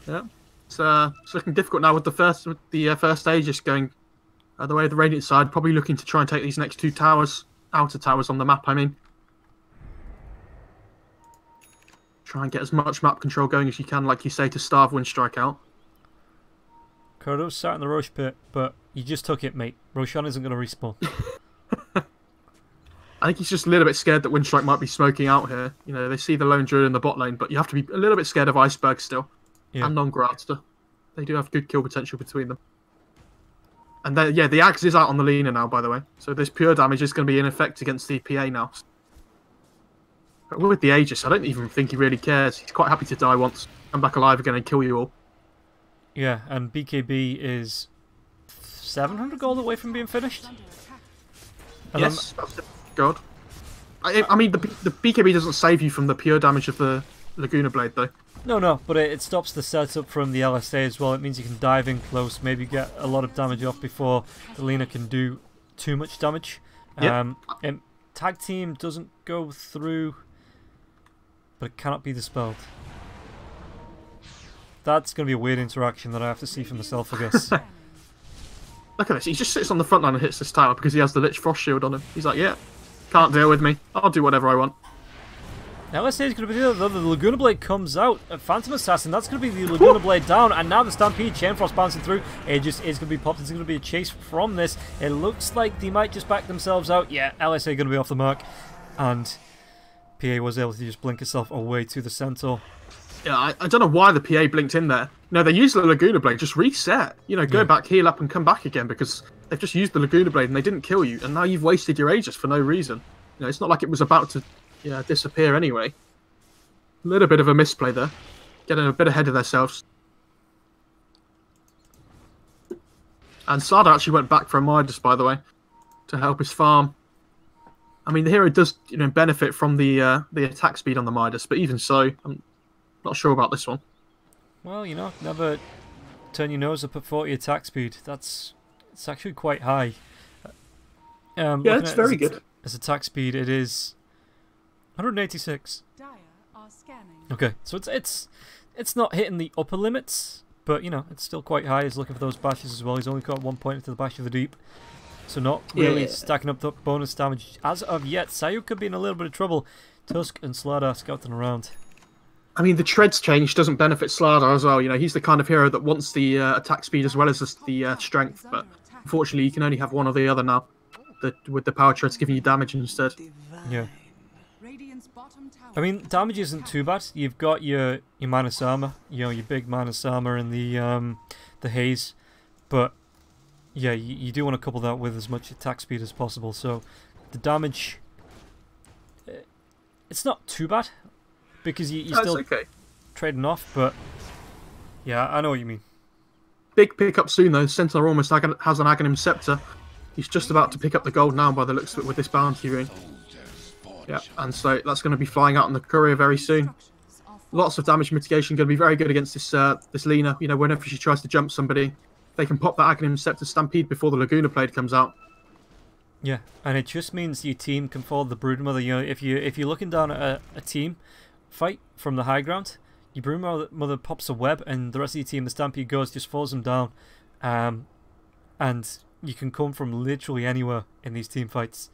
B: Yeah, it's looking difficult now with the first Aegis going the way of the Radiant side. Probably looking to try and take these next two towers, outer towers on the map, I mean. Try and get as much map control going as you can, like you say, to starve Winstrike out.
A: Kodos sat in the Rosh pit, but you just took it, mate. Roshan isn't going to respawn.
B: I think he's just a little bit scared that Winstrike might be smoking out here. You know, they see the lone druid in the bot lane, but you have to be a little bit scared of Iceberg still. Yeah. And non-Gratster. They do have good kill potential between them. And then, yeah, the Axe is out on the Lina now, by the way. So this pure damage is going to be in effect against the PA now. But with the Aegis, I don't even think he really cares. He's quite happy to die once, come back alive again and kill you all.
A: Yeah, and BKB is 700 gold away from being finished. And
B: yes, that's God. I mean, the BKB doesn't save you from the pure damage of the Laguna Blade, though.
A: No, but it stops the setup from the LSA as well. It means you can dive in close, maybe get a lot of damage off before the Lina can do too much damage. Yep. Tag team doesn't go through, but it cannot be dispelled. That's going to be a weird interaction that I have to see for myself, I guess.
B: Look at this. He just sits on the front line and hits this tower because he has the Lich Frost Shield on him. He's like, yeah, can't deal with me. I'll do whatever I want.
A: Now let's say it's going to be the Laguna Blade comes out. A Phantom Assassin, that's going to be the Laguna Blade down. And now the Stampede, Chain Frost bouncing through. Aegis is going to be popped. It's going to be a chase from this. It looks like they might just back themselves out. Yeah, LSA going to be off the mark. And PA was able to just blink herself away to the Centaur.
B: Yeah, I don't know why the PA blinked in there. No, they used the Laguna Blade. Just reset. You know, go back, heal up, and come back again because they've just used the Laguna Blade and they didn't kill you. And now you've wasted your Aegis for no reason. You know, it's not like it was about to disappear anyway. A little bit of a misplay there. Getting a bit ahead of themselves. And Sada actually went back for a Midas, by the way, to help his farm. I mean, the hero does benefit from the attack speed on the Midas, but even so, I'm not sure about this one.
A: Well, you know, never turn your nose up at 40 attack speed. It's actually quite high.
B: Yeah, it's very good.
A: As attack speed, it is 186. Okay, so it's not hitting the upper limits, but you know, it's still quite high. He's looking for those bashes as well. He's only got 1 point into the Bash of the Deep, so not really stacking up the bonus damage as of yet. Sayu could be in a little bit of trouble. Tusk and Slardar scouting around.
B: I mean, the treads change doesn't benefit Slardar as well. You know, he's the kind of hero that wants the attack speed as well as the strength, but unfortunately, you can only have one or the other now. With the power treads giving you damage instead.
A: Yeah. I mean, damage isn't too bad. You've got your minus armor, you know, your big minus armor and the haze, but yeah, you do want to couple that with as much attack speed as possible. So the damage, it's not too bad because you're still trading off. But yeah, I know what you mean.
B: Big pickup soon though. Sentinel almost has an Aghanim Scepter. He's just about to pick up the gold now by the looks of it with this bounty ring. Yeah, and so that's going to be flying out on the courier very soon. Lots of damage mitigation, going to be very good against this Lina. You know, whenever she tries to jump somebody, they can pop that Aghanim Scepter Stampede before the Laguna Blade comes out.
A: Yeah, and it just means your team can follow the Broodmother. You know, if you're looking down at a team fight from the high ground, your Broodmother pops a web, and the rest of your team, the Stampede goes, just follows them down, and you can come from literally anywhere in these team fights.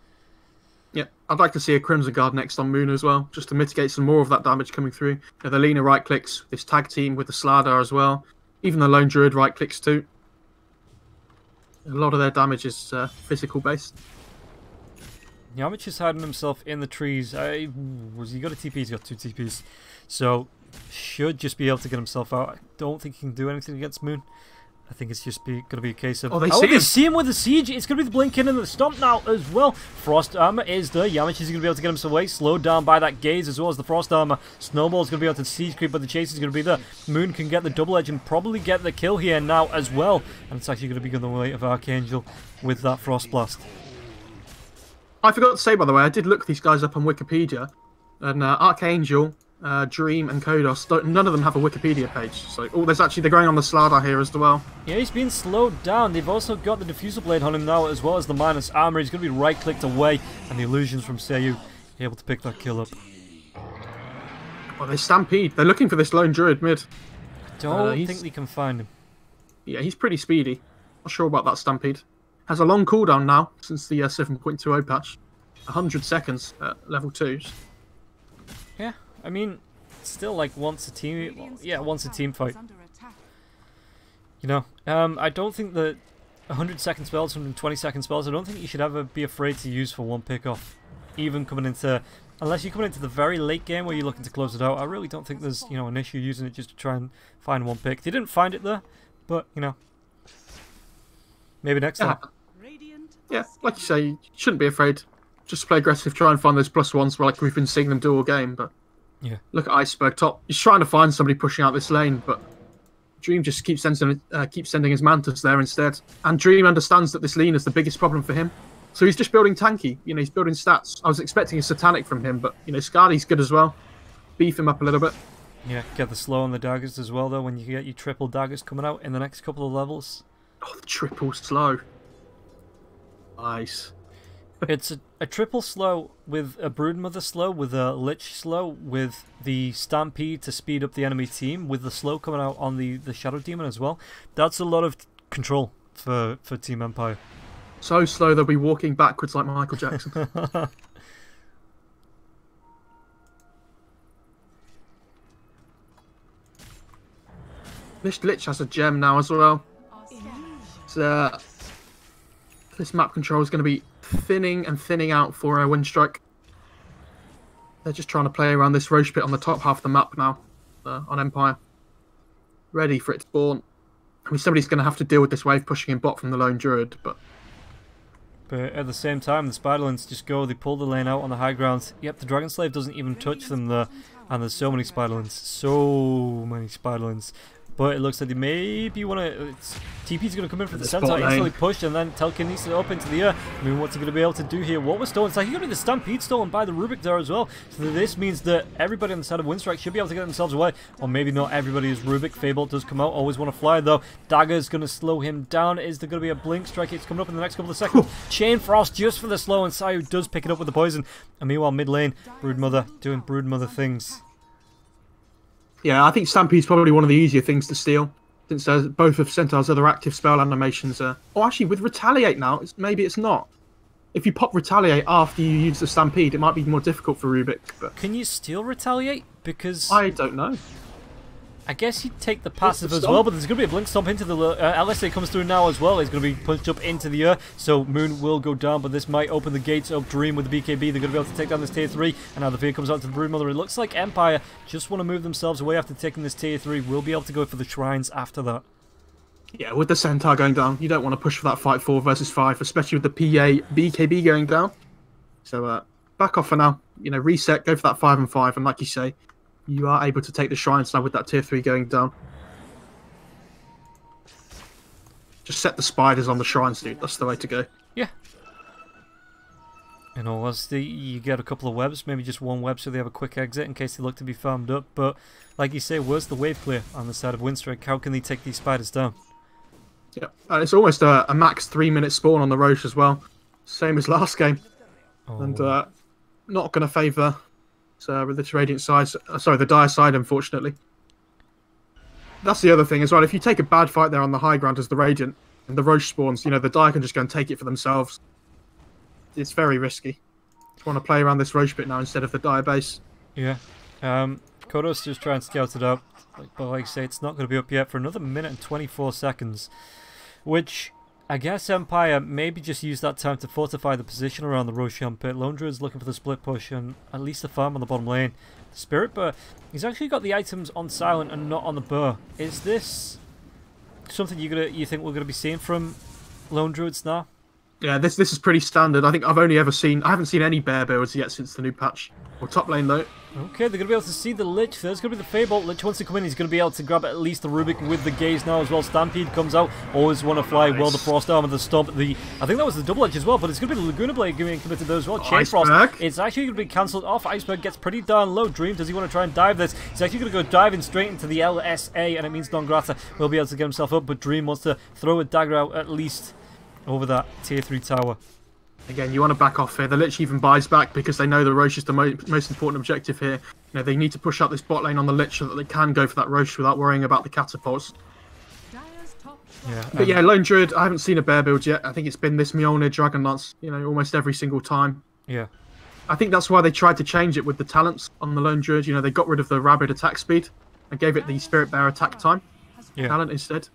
B: Yeah, I'd like to see a Crimson Guard next on Moon as well, just to mitigate some more of that damage coming through. You know, the Lina right clicks, this tag team with the Slardar as well. Even the Lone Druid right clicks too. A lot of their damage is physical based.
A: Yamich is hiding himself in the trees. He got a TP? He's got 2 TPs. So, should just be able to get himself out. I don't think he can do anything against Moon. I think it's just going to be a case of...
B: they
A: see him with the Siege. It's going to be the Blinking and the Stomp now as well. Frost Armor is there. Yamich is going to be able to get himself away. Slowed down by that Gaze as well as the Frost Armor. Snowball is going to be able to Siege Creep, but the Chase is going to be there. Moon can get the double edge and probably get the kill here now as well. And it's actually going to be on the way of Archangel with that Frost Blast.
B: I forgot to say, by the way, I did look these guys up on Wikipedia. And Archangel... Dream and Kodos, none of them have a Wikipedia page. So, they're going on the Slardar here as well.
A: Yeah, he's been slowed down. They've also got the Diffusal Blade on him now, as well as the minus armor. He's going to be right-clicked away, and the illusions from Seiyu able to pick that kill up.
B: Well, they Stampede. They're looking for this Lone Druid mid.
A: I don't think they can find him.
B: Yeah, he's pretty speedy. Not sure about that Stampede. Has a long cooldown now since the 7.20 patch. 100 seconds at level 2s.
A: Yeah. I mean, still like once a team fight. You know, I don't think that 100-second spells, 120-second spells, I don't think you should ever be afraid to use for one pick off. Even coming into, unless you're coming into the very late game where you're looking to close it out, I really don't think there's, you know, an issue using it just to try and find one pick. They didn't find it there, but, you know, maybe next time.
B: Yeah, like you say, you shouldn't be afraid. Just play aggressive, try and find those +1s like we've been seeing them do all game, but...
A: Yeah.
B: Look at Iceberg top. He's trying to find somebody pushing out this lane, but Dream just keeps sending his Mantis there instead. And Dream understands that this lane is the biggest problem for him. So he's just building tanky. You know, he's building stats. I was expecting a Satanic from him, but, you know, Skadi's good as well. Beef him up a little bit.
A: Yeah, get the slow on the daggers as well, though, when you get your triple daggers coming out in the next couple of levels.
B: Oh, the triple slow. Nice.
A: It's a triple slow with a Broodmother slow, with a Lich slow, with the Stampede to speed up the enemy team, with the slow coming out on the Shadow Demon as well. That's a lot of control for Team Empire.
B: So slow they'll be walking backwards like Michael Jackson. This Lich has a gem now as well. This map control is going to be thinning and thinning out for Winstrike. They're just trying to play around this Roche pit on the top half of the map now on Empire. Ready for it to spawn. I mean, somebody's going to have to deal with this wave pushing in bot from the Lone Druid, but
A: at the same time, the Spiderlings just go, they pull the lane out on the high ground. Yep, the Dragon Slave doesn't even touch them there, and there's so many Spiderlings. So many Spiderlings. but it looks like they maybe want to... TP's going to come in for the center,
B: spot lane.
A: instantly pushed, and then Telkin needs to up into the air. I mean, what's he going to be able to do here? What was stolen? It's like he's going to be the Stampede stolen by the Rubik there as well. So this means that everybody on the side of Winstrike should be able to get themselves away. Or maybe not everybody is Rubik. Fable does come out, always want to fly though. Dagger's going to slow him down. Is there going to be a blink strike? It's coming up in the next couple of seconds. Chain Frost just for the slow, and Sayu does pick it up with the poison. And meanwhile, mid lane, Broodmother doing Broodmother things.
B: Yeah, I think Stampede's probably one of the easier things to steal, since both of Centaur's other active spell animations are... Oh, actually, with Retaliate now, maybe it's not. If you pop Retaliate after you use the Stampede, it might be more difficult for Rubik. But
A: can you steal Retaliate? Because...
B: I don't know.
A: I guess he'd take the passive as well, but there's going to be a blink stomp into the... LSA comes through now as well. He's going to be punched up into the air, so Moon will go down, but this might open the gates of Dream with the BKB. They're going to be able to take down this tier 3, and now the fear comes out to the Broodmother. It looks like Empire just want to move themselves away after taking this tier 3. We'll be able to go for the shrines after that.
B: Yeah, with the Centaur going down, you don't want to push for that fight 4 versus 5, especially with the BKB going down. So back off for now. You know, reset, go for that 5 and 5, and like you say, you are able to take the shrines now with that tier 3 going down. Just set the spiders on the shrines, dude. That's the way to go.
A: Yeah. In all honesty, you get a couple of webs, maybe just one web so they have a quick exit in case they look to be farmed up. But like you say, where's the wave clear on the side of Winstrike? How can they take these spiders down?
B: Yeah, it's almost a max 3-minute spawn on the Roche as well. Same as last game.
A: Oh.
B: And not going to favour with this Radiant side. Sorry, the Dire side, unfortunately. That's the other thing as well. If you take a bad fight there on the high ground as the Radiant, and the Roche spawns, you know, the Dire can just go and take it for themselves. It's very risky. Just want to play around this Roche pit now instead of the Dire base.
A: Yeah. Kodos just trying to scout it up. But like I say, it's not going to be up yet for another minute and 24 seconds. Which, I guess Empire maybe just use that time to fortify the position around the Roshan pit. Lone Druid's looking for the split push and at least a farm on the bottom lane. Spirit Burr, he's actually got the items on silent and not on the burr. Is this something you think we're going to be seeing from Lone Druids now?
B: Yeah, this is pretty standard. I think I haven't seen any bear builds yet since the new patch. Or top lane though.
A: Okay, they're going to be able to see the Lich. There's going to be the Fable. Lich wants to come in. He's going to be able to grab at least the Rubik with the gaze now as well. Stampede comes out. Always want to fly. Nice. Well, the Frost Arm and the Stomp. I think that was the double edge as well, but it's going to be the Laguna Blade getting committed there as well. Chain Frost. It's actually going to be cancelled off. Iceberg gets pretty darn low. Dream, does he want to try and dive this? He's actually going to go diving straight into the LSA, and it means Non Grata will be able to get himself up, but Dream wants to throw a dagger out at least over that tier 3 tower.
B: Again, you want to back off here. The Lich even buys back because they know the Roche is the most important objective here. You know, they need to push out this bot lane on the Lich so that they can go for that Roche without worrying about the catapults.
A: Yeah,
B: but yeah, Lone Druid, I haven't seen a bear build yet. I think it's been this Mjolnir Dragonlance, you know, almost every single time.
A: Yeah.
B: I think that's why they tried to change it with the talents on the Lone Druid. You know, they got rid of the Rabid attack speed and gave it the Spirit Bear attack time talent instead.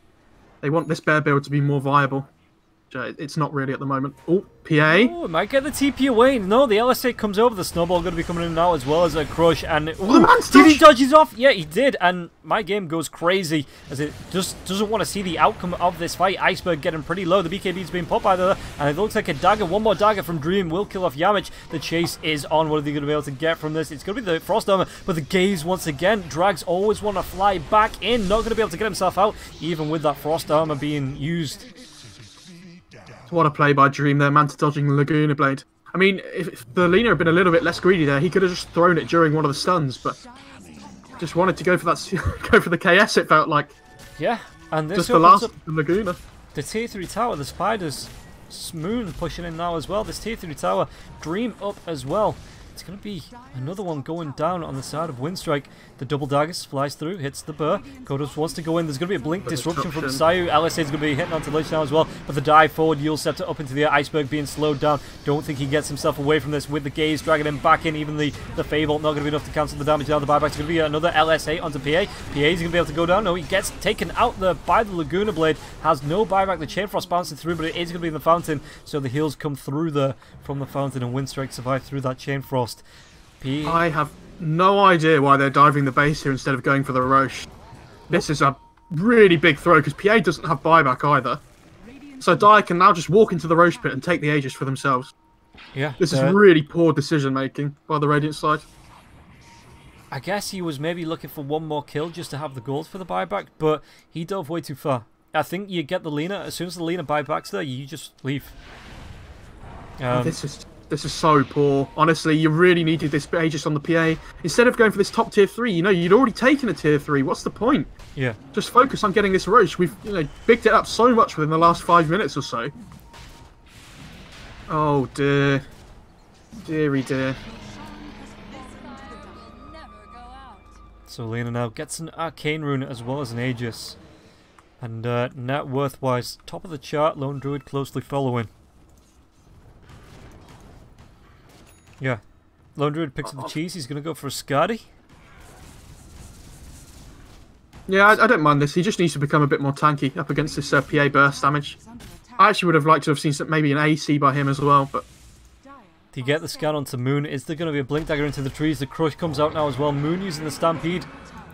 B: They want this bear build to be more viable. It's not really at the moment. Oh, PA.
A: Oh, it might get the TP away. No, the LSA comes over. The Snowball going to be coming in now as well as a Crush. And did he dodge it off? Yeah, he did. And my game goes crazy as it just doesn't want to see the outcome of this fight. Iceberg getting pretty low. The BKB's being popped by there. And it looks like a dagger. One more dagger from Dream will kill off Yamich. The chase is on. What are they going to be able to get from this? It's going to be the Frost Armor. But the gaze once again. Drags always want to fly back in. Not going to be able to get himself out. Even with that Frost Armor being used.
B: What a play by Dream there, Manta dodging the Laguna Blade. I mean, if the Lina had been a little bit less greedy there, he could have just thrown it during one of the stuns, but just wanted to go for that, go for the KS. It felt like.
A: Yeah, and this
B: just the last Laguna.
A: The tier 3 tower, the spiders, smooth pushing in now as well. This tier 3 tower, Dream up as well. It's going to be another one going down on the side of Winstrike. The double daggers flies through, hits the burr. Kodos wants to go in. There's going to be a blink disruption from Sayu. LSA is going to be hitting onto Lich now as well. But the dive forward, Yule Scepter up into the air. Iceberg being slowed down. Don't think he gets himself away from this with the gaze, dragging him back in. Even the Fable, not going to be enough to cancel the damage down. The buyback's going to be another LSA onto PA. PA is going to be able to go down. No, he gets taken out there by the Laguna Blade. Has no buyback. The Chain Frost bouncing through, but it is going to be in the fountain. So the heals come through there from the fountain, and Winstrike survived through that Chain Frost.
B: I have no idea why they're diving the base here instead of going for the Roche. This is a really big throw because PA doesn't have buyback either. So Dire can now just walk into the Roche pit and take the Aegis for themselves.
A: Yeah.
B: This is really poor decision making by the Radiant side.
A: I guess he was maybe looking for one more kill just to have the gold for the buyback, but he dove way too far. I think you get the Lina. As soon as the Lina buyback's there, you just leave.
B: This is so poor. Honestly, you really needed this Aegis on the PA. Instead of going for this top tier 3, you'd already taken a tier 3. What's the point?
A: Yeah.
B: Just focus on getting this Roche. We've bigged it up so much within the last 5 minutes or so. Oh dear. Deary dear.
A: So Lina now gets an Arcane Rune as well as an Aegis. And net worth-wise, top of the chart, Lone Druid closely following. Yeah. Lone Druid picks up the cheese, he's going to go for a Skadi.
B: Yeah, I don't mind this. He just needs to become a bit more tanky up against this PA burst damage. I actually would have liked to have seen maybe an AC by him as well, but...
A: Do you get the scan onto Moon? Is there going to be a Blink Dagger into the trees? The Crush comes out now as well. Moon using the Stampede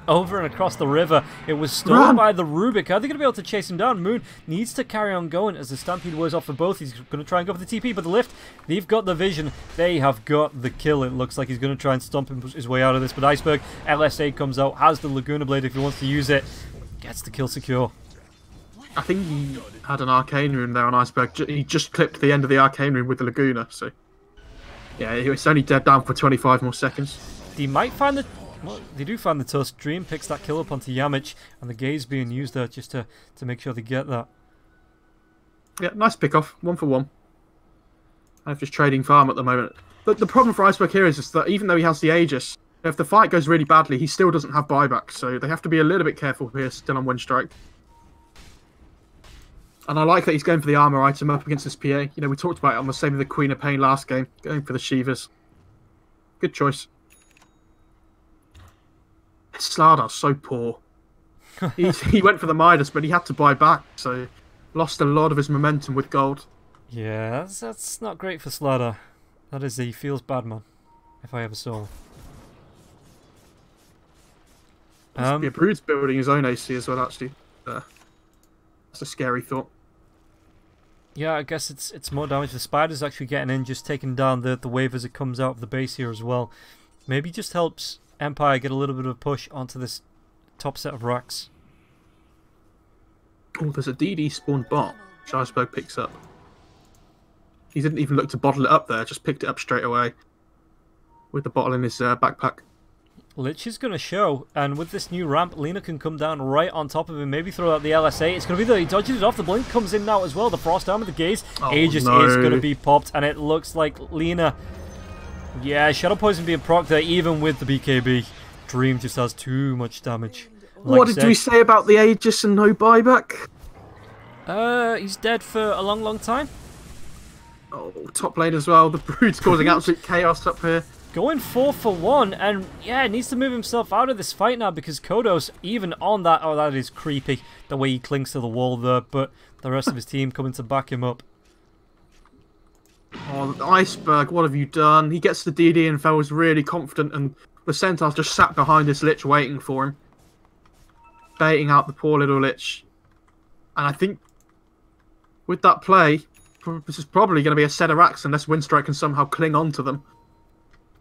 A: over and across the river. It was stolen by the Rubik. Are they going to be able to chase him down? Moon needs to carry on going as the Stampede wears off for both. He's going to try and go for the TP, but the lift, they've got the vision. They have got the kill. It looks like he's going to try and stomp his way out of this, but Iceberg, LSA comes out, has the Laguna Blade if he wants to use it. Gets the kill secure.
B: I think he had an Arcane Rune there on Iceberg. He just clipped the end of the Arcane Rune with the Laguna, so... Yeah, it's only dead down for 25 more seconds.
A: They might find the... Well, they do find the Tusk. Dream picks that kill up onto Yamich, and the gaze being used there just to make sure they get that.
B: Yeah, nice pick-off. 1 for 1. I'm just trading farm at the moment. But the problem for Iceberg here is that even though he has the Aegis, if the fight goes really badly, he still doesn't have buyback, so they have to be a little bit careful here, still on Winstrike. And I like that he's going for the armor item up against this PA. We talked about it on the same with the Queen of Pain last game. Going for the Shivas. Good choice. Slardar's so poor. He went for the Midas, but he had to buy back, so lost a lot of his momentum with gold.
A: Yeah, that's not great for Slardar. That is, he feels bad, man. If I ever saw him.
B: Yeah, Brood's building his own AC as well, actually. That's a scary thought.
A: Yeah, I guess it's more damage. The Spider's actually getting in, just taking down the wave as it comes out of the base here as well. Maybe just helps Empire get a little bit of a push onto this top set of racks.
B: Oh, there's a DD spawned bot, which Iceberg picks up. He didn't even look to bottle it up there, just picked it up straight away. With the bottle in his backpack.
A: Lich is going to show, and with this new ramp, Lina can come down right on top of him, maybe throw out the LSA. It's going to be he dodges it off, the Blink comes in now as well, the Frost Arm with the Gaze. Aegis is going to be popped, and it looks like Lina... Yeah, Shadow Poison being procced there, even with the BKB. Dream just has too much damage.
B: What did we say about the Aegis and no buyback?
A: He's dead for a long, long time.
B: Oh, top lane as well. The Brood's causing absolute chaos up here.
A: Going 4 for 1, and yeah, needs to move himself out of this fight now because Kodos, even on that, oh, that is creepy, the way he clings to the wall there, but the rest of his team coming to back him up.
B: Oh, Iceberg, what have you done? He gets the DD and feels really confident, and the Centaur's just sat behind this Lich waiting for him. Baiting out the poor little Lich. And I think with that play, this is probably going to be a set of racks unless Winstrike can somehow cling on to them.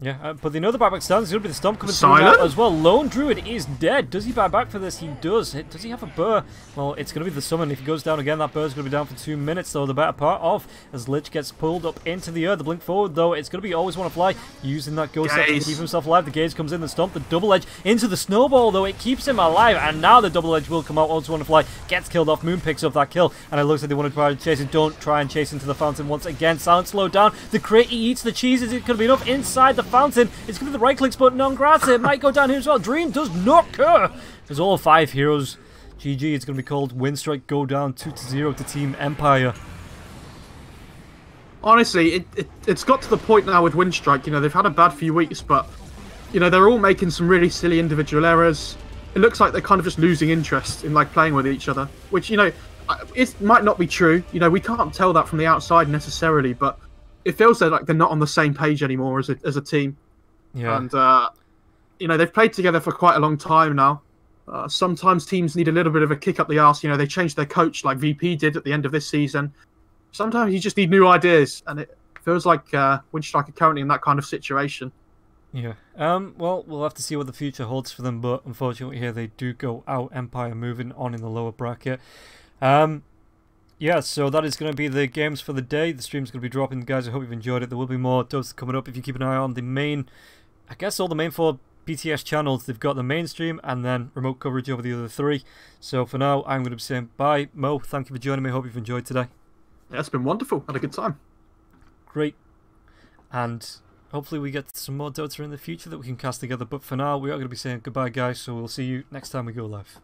A: Yeah, but they know the buyback's down. There's going to be the Stomp coming through now as well. Lone Druid is dead. Does he buy back for this? He does. Does he have a burr? Well, it's going to be the summon. If he goes down again, that burr's going to be down for 2 minutes, though. The better part of as Lich gets pulled up into the air. The Blink forward, though, it's going to be always want to fly. Using that ghost set to keep himself alive. The Gaze comes in, the Stomp, the Double Edge into the Snowball, though. It keeps him alive, and now the Double Edge will come out. Also want to fly. Gets killed off. Moon picks up that kill, and it looks like they want to try to chase it. Don't try and chase into the fountain once again. Silent slowed down. The crit, he eats the cheese. Is it going to be enough inside the fountain? It's going to be the right clicks button on Gratis. It might go down here as well. Dream does not care. There's all 5 heroes. GG. It's going to be called Winstrike go down 2-0 to Team Empire.
B: Honestly, it's got to the point now with Winstrike. They've had a bad few weeks, but they're all making some really silly individual errors. It looks like they're kind of just losing interest in playing with each other, which it might not be true. We can't tell that from the outside necessarily, but it feels like they're not on the same page anymore as a team.
A: Yeah.
B: And, they've played together for quite a long time now. Sometimes teams need a little bit of a kick up the arse. They changed their coach like VP did at the end of this season. Sometimes you just need new ideas, and it feels like Winstrike are currently in that kind of situation.
A: Yeah. Well, we'll have to see what the future holds for them, but unfortunately here they do go out. Empire moving on in the lower bracket. Yeah, so that is going to be the games for the day. The stream's going to be dropping, guys. I hope you've enjoyed it. There will be more Dota coming up if you keep an eye on the main, I guess all the main 4 BTS channels. They've got the mainstream and then remote coverage over the other 3. So for now, I'm going to be saying bye. Mo, thank you for joining me. Hope you've enjoyed today.
B: Yeah, it's been wonderful. Had a good time.
A: Great. And hopefully we get some more Dota in the future that we can cast together. But for now, we are going to be saying goodbye, guys. So we'll see you next time we go live.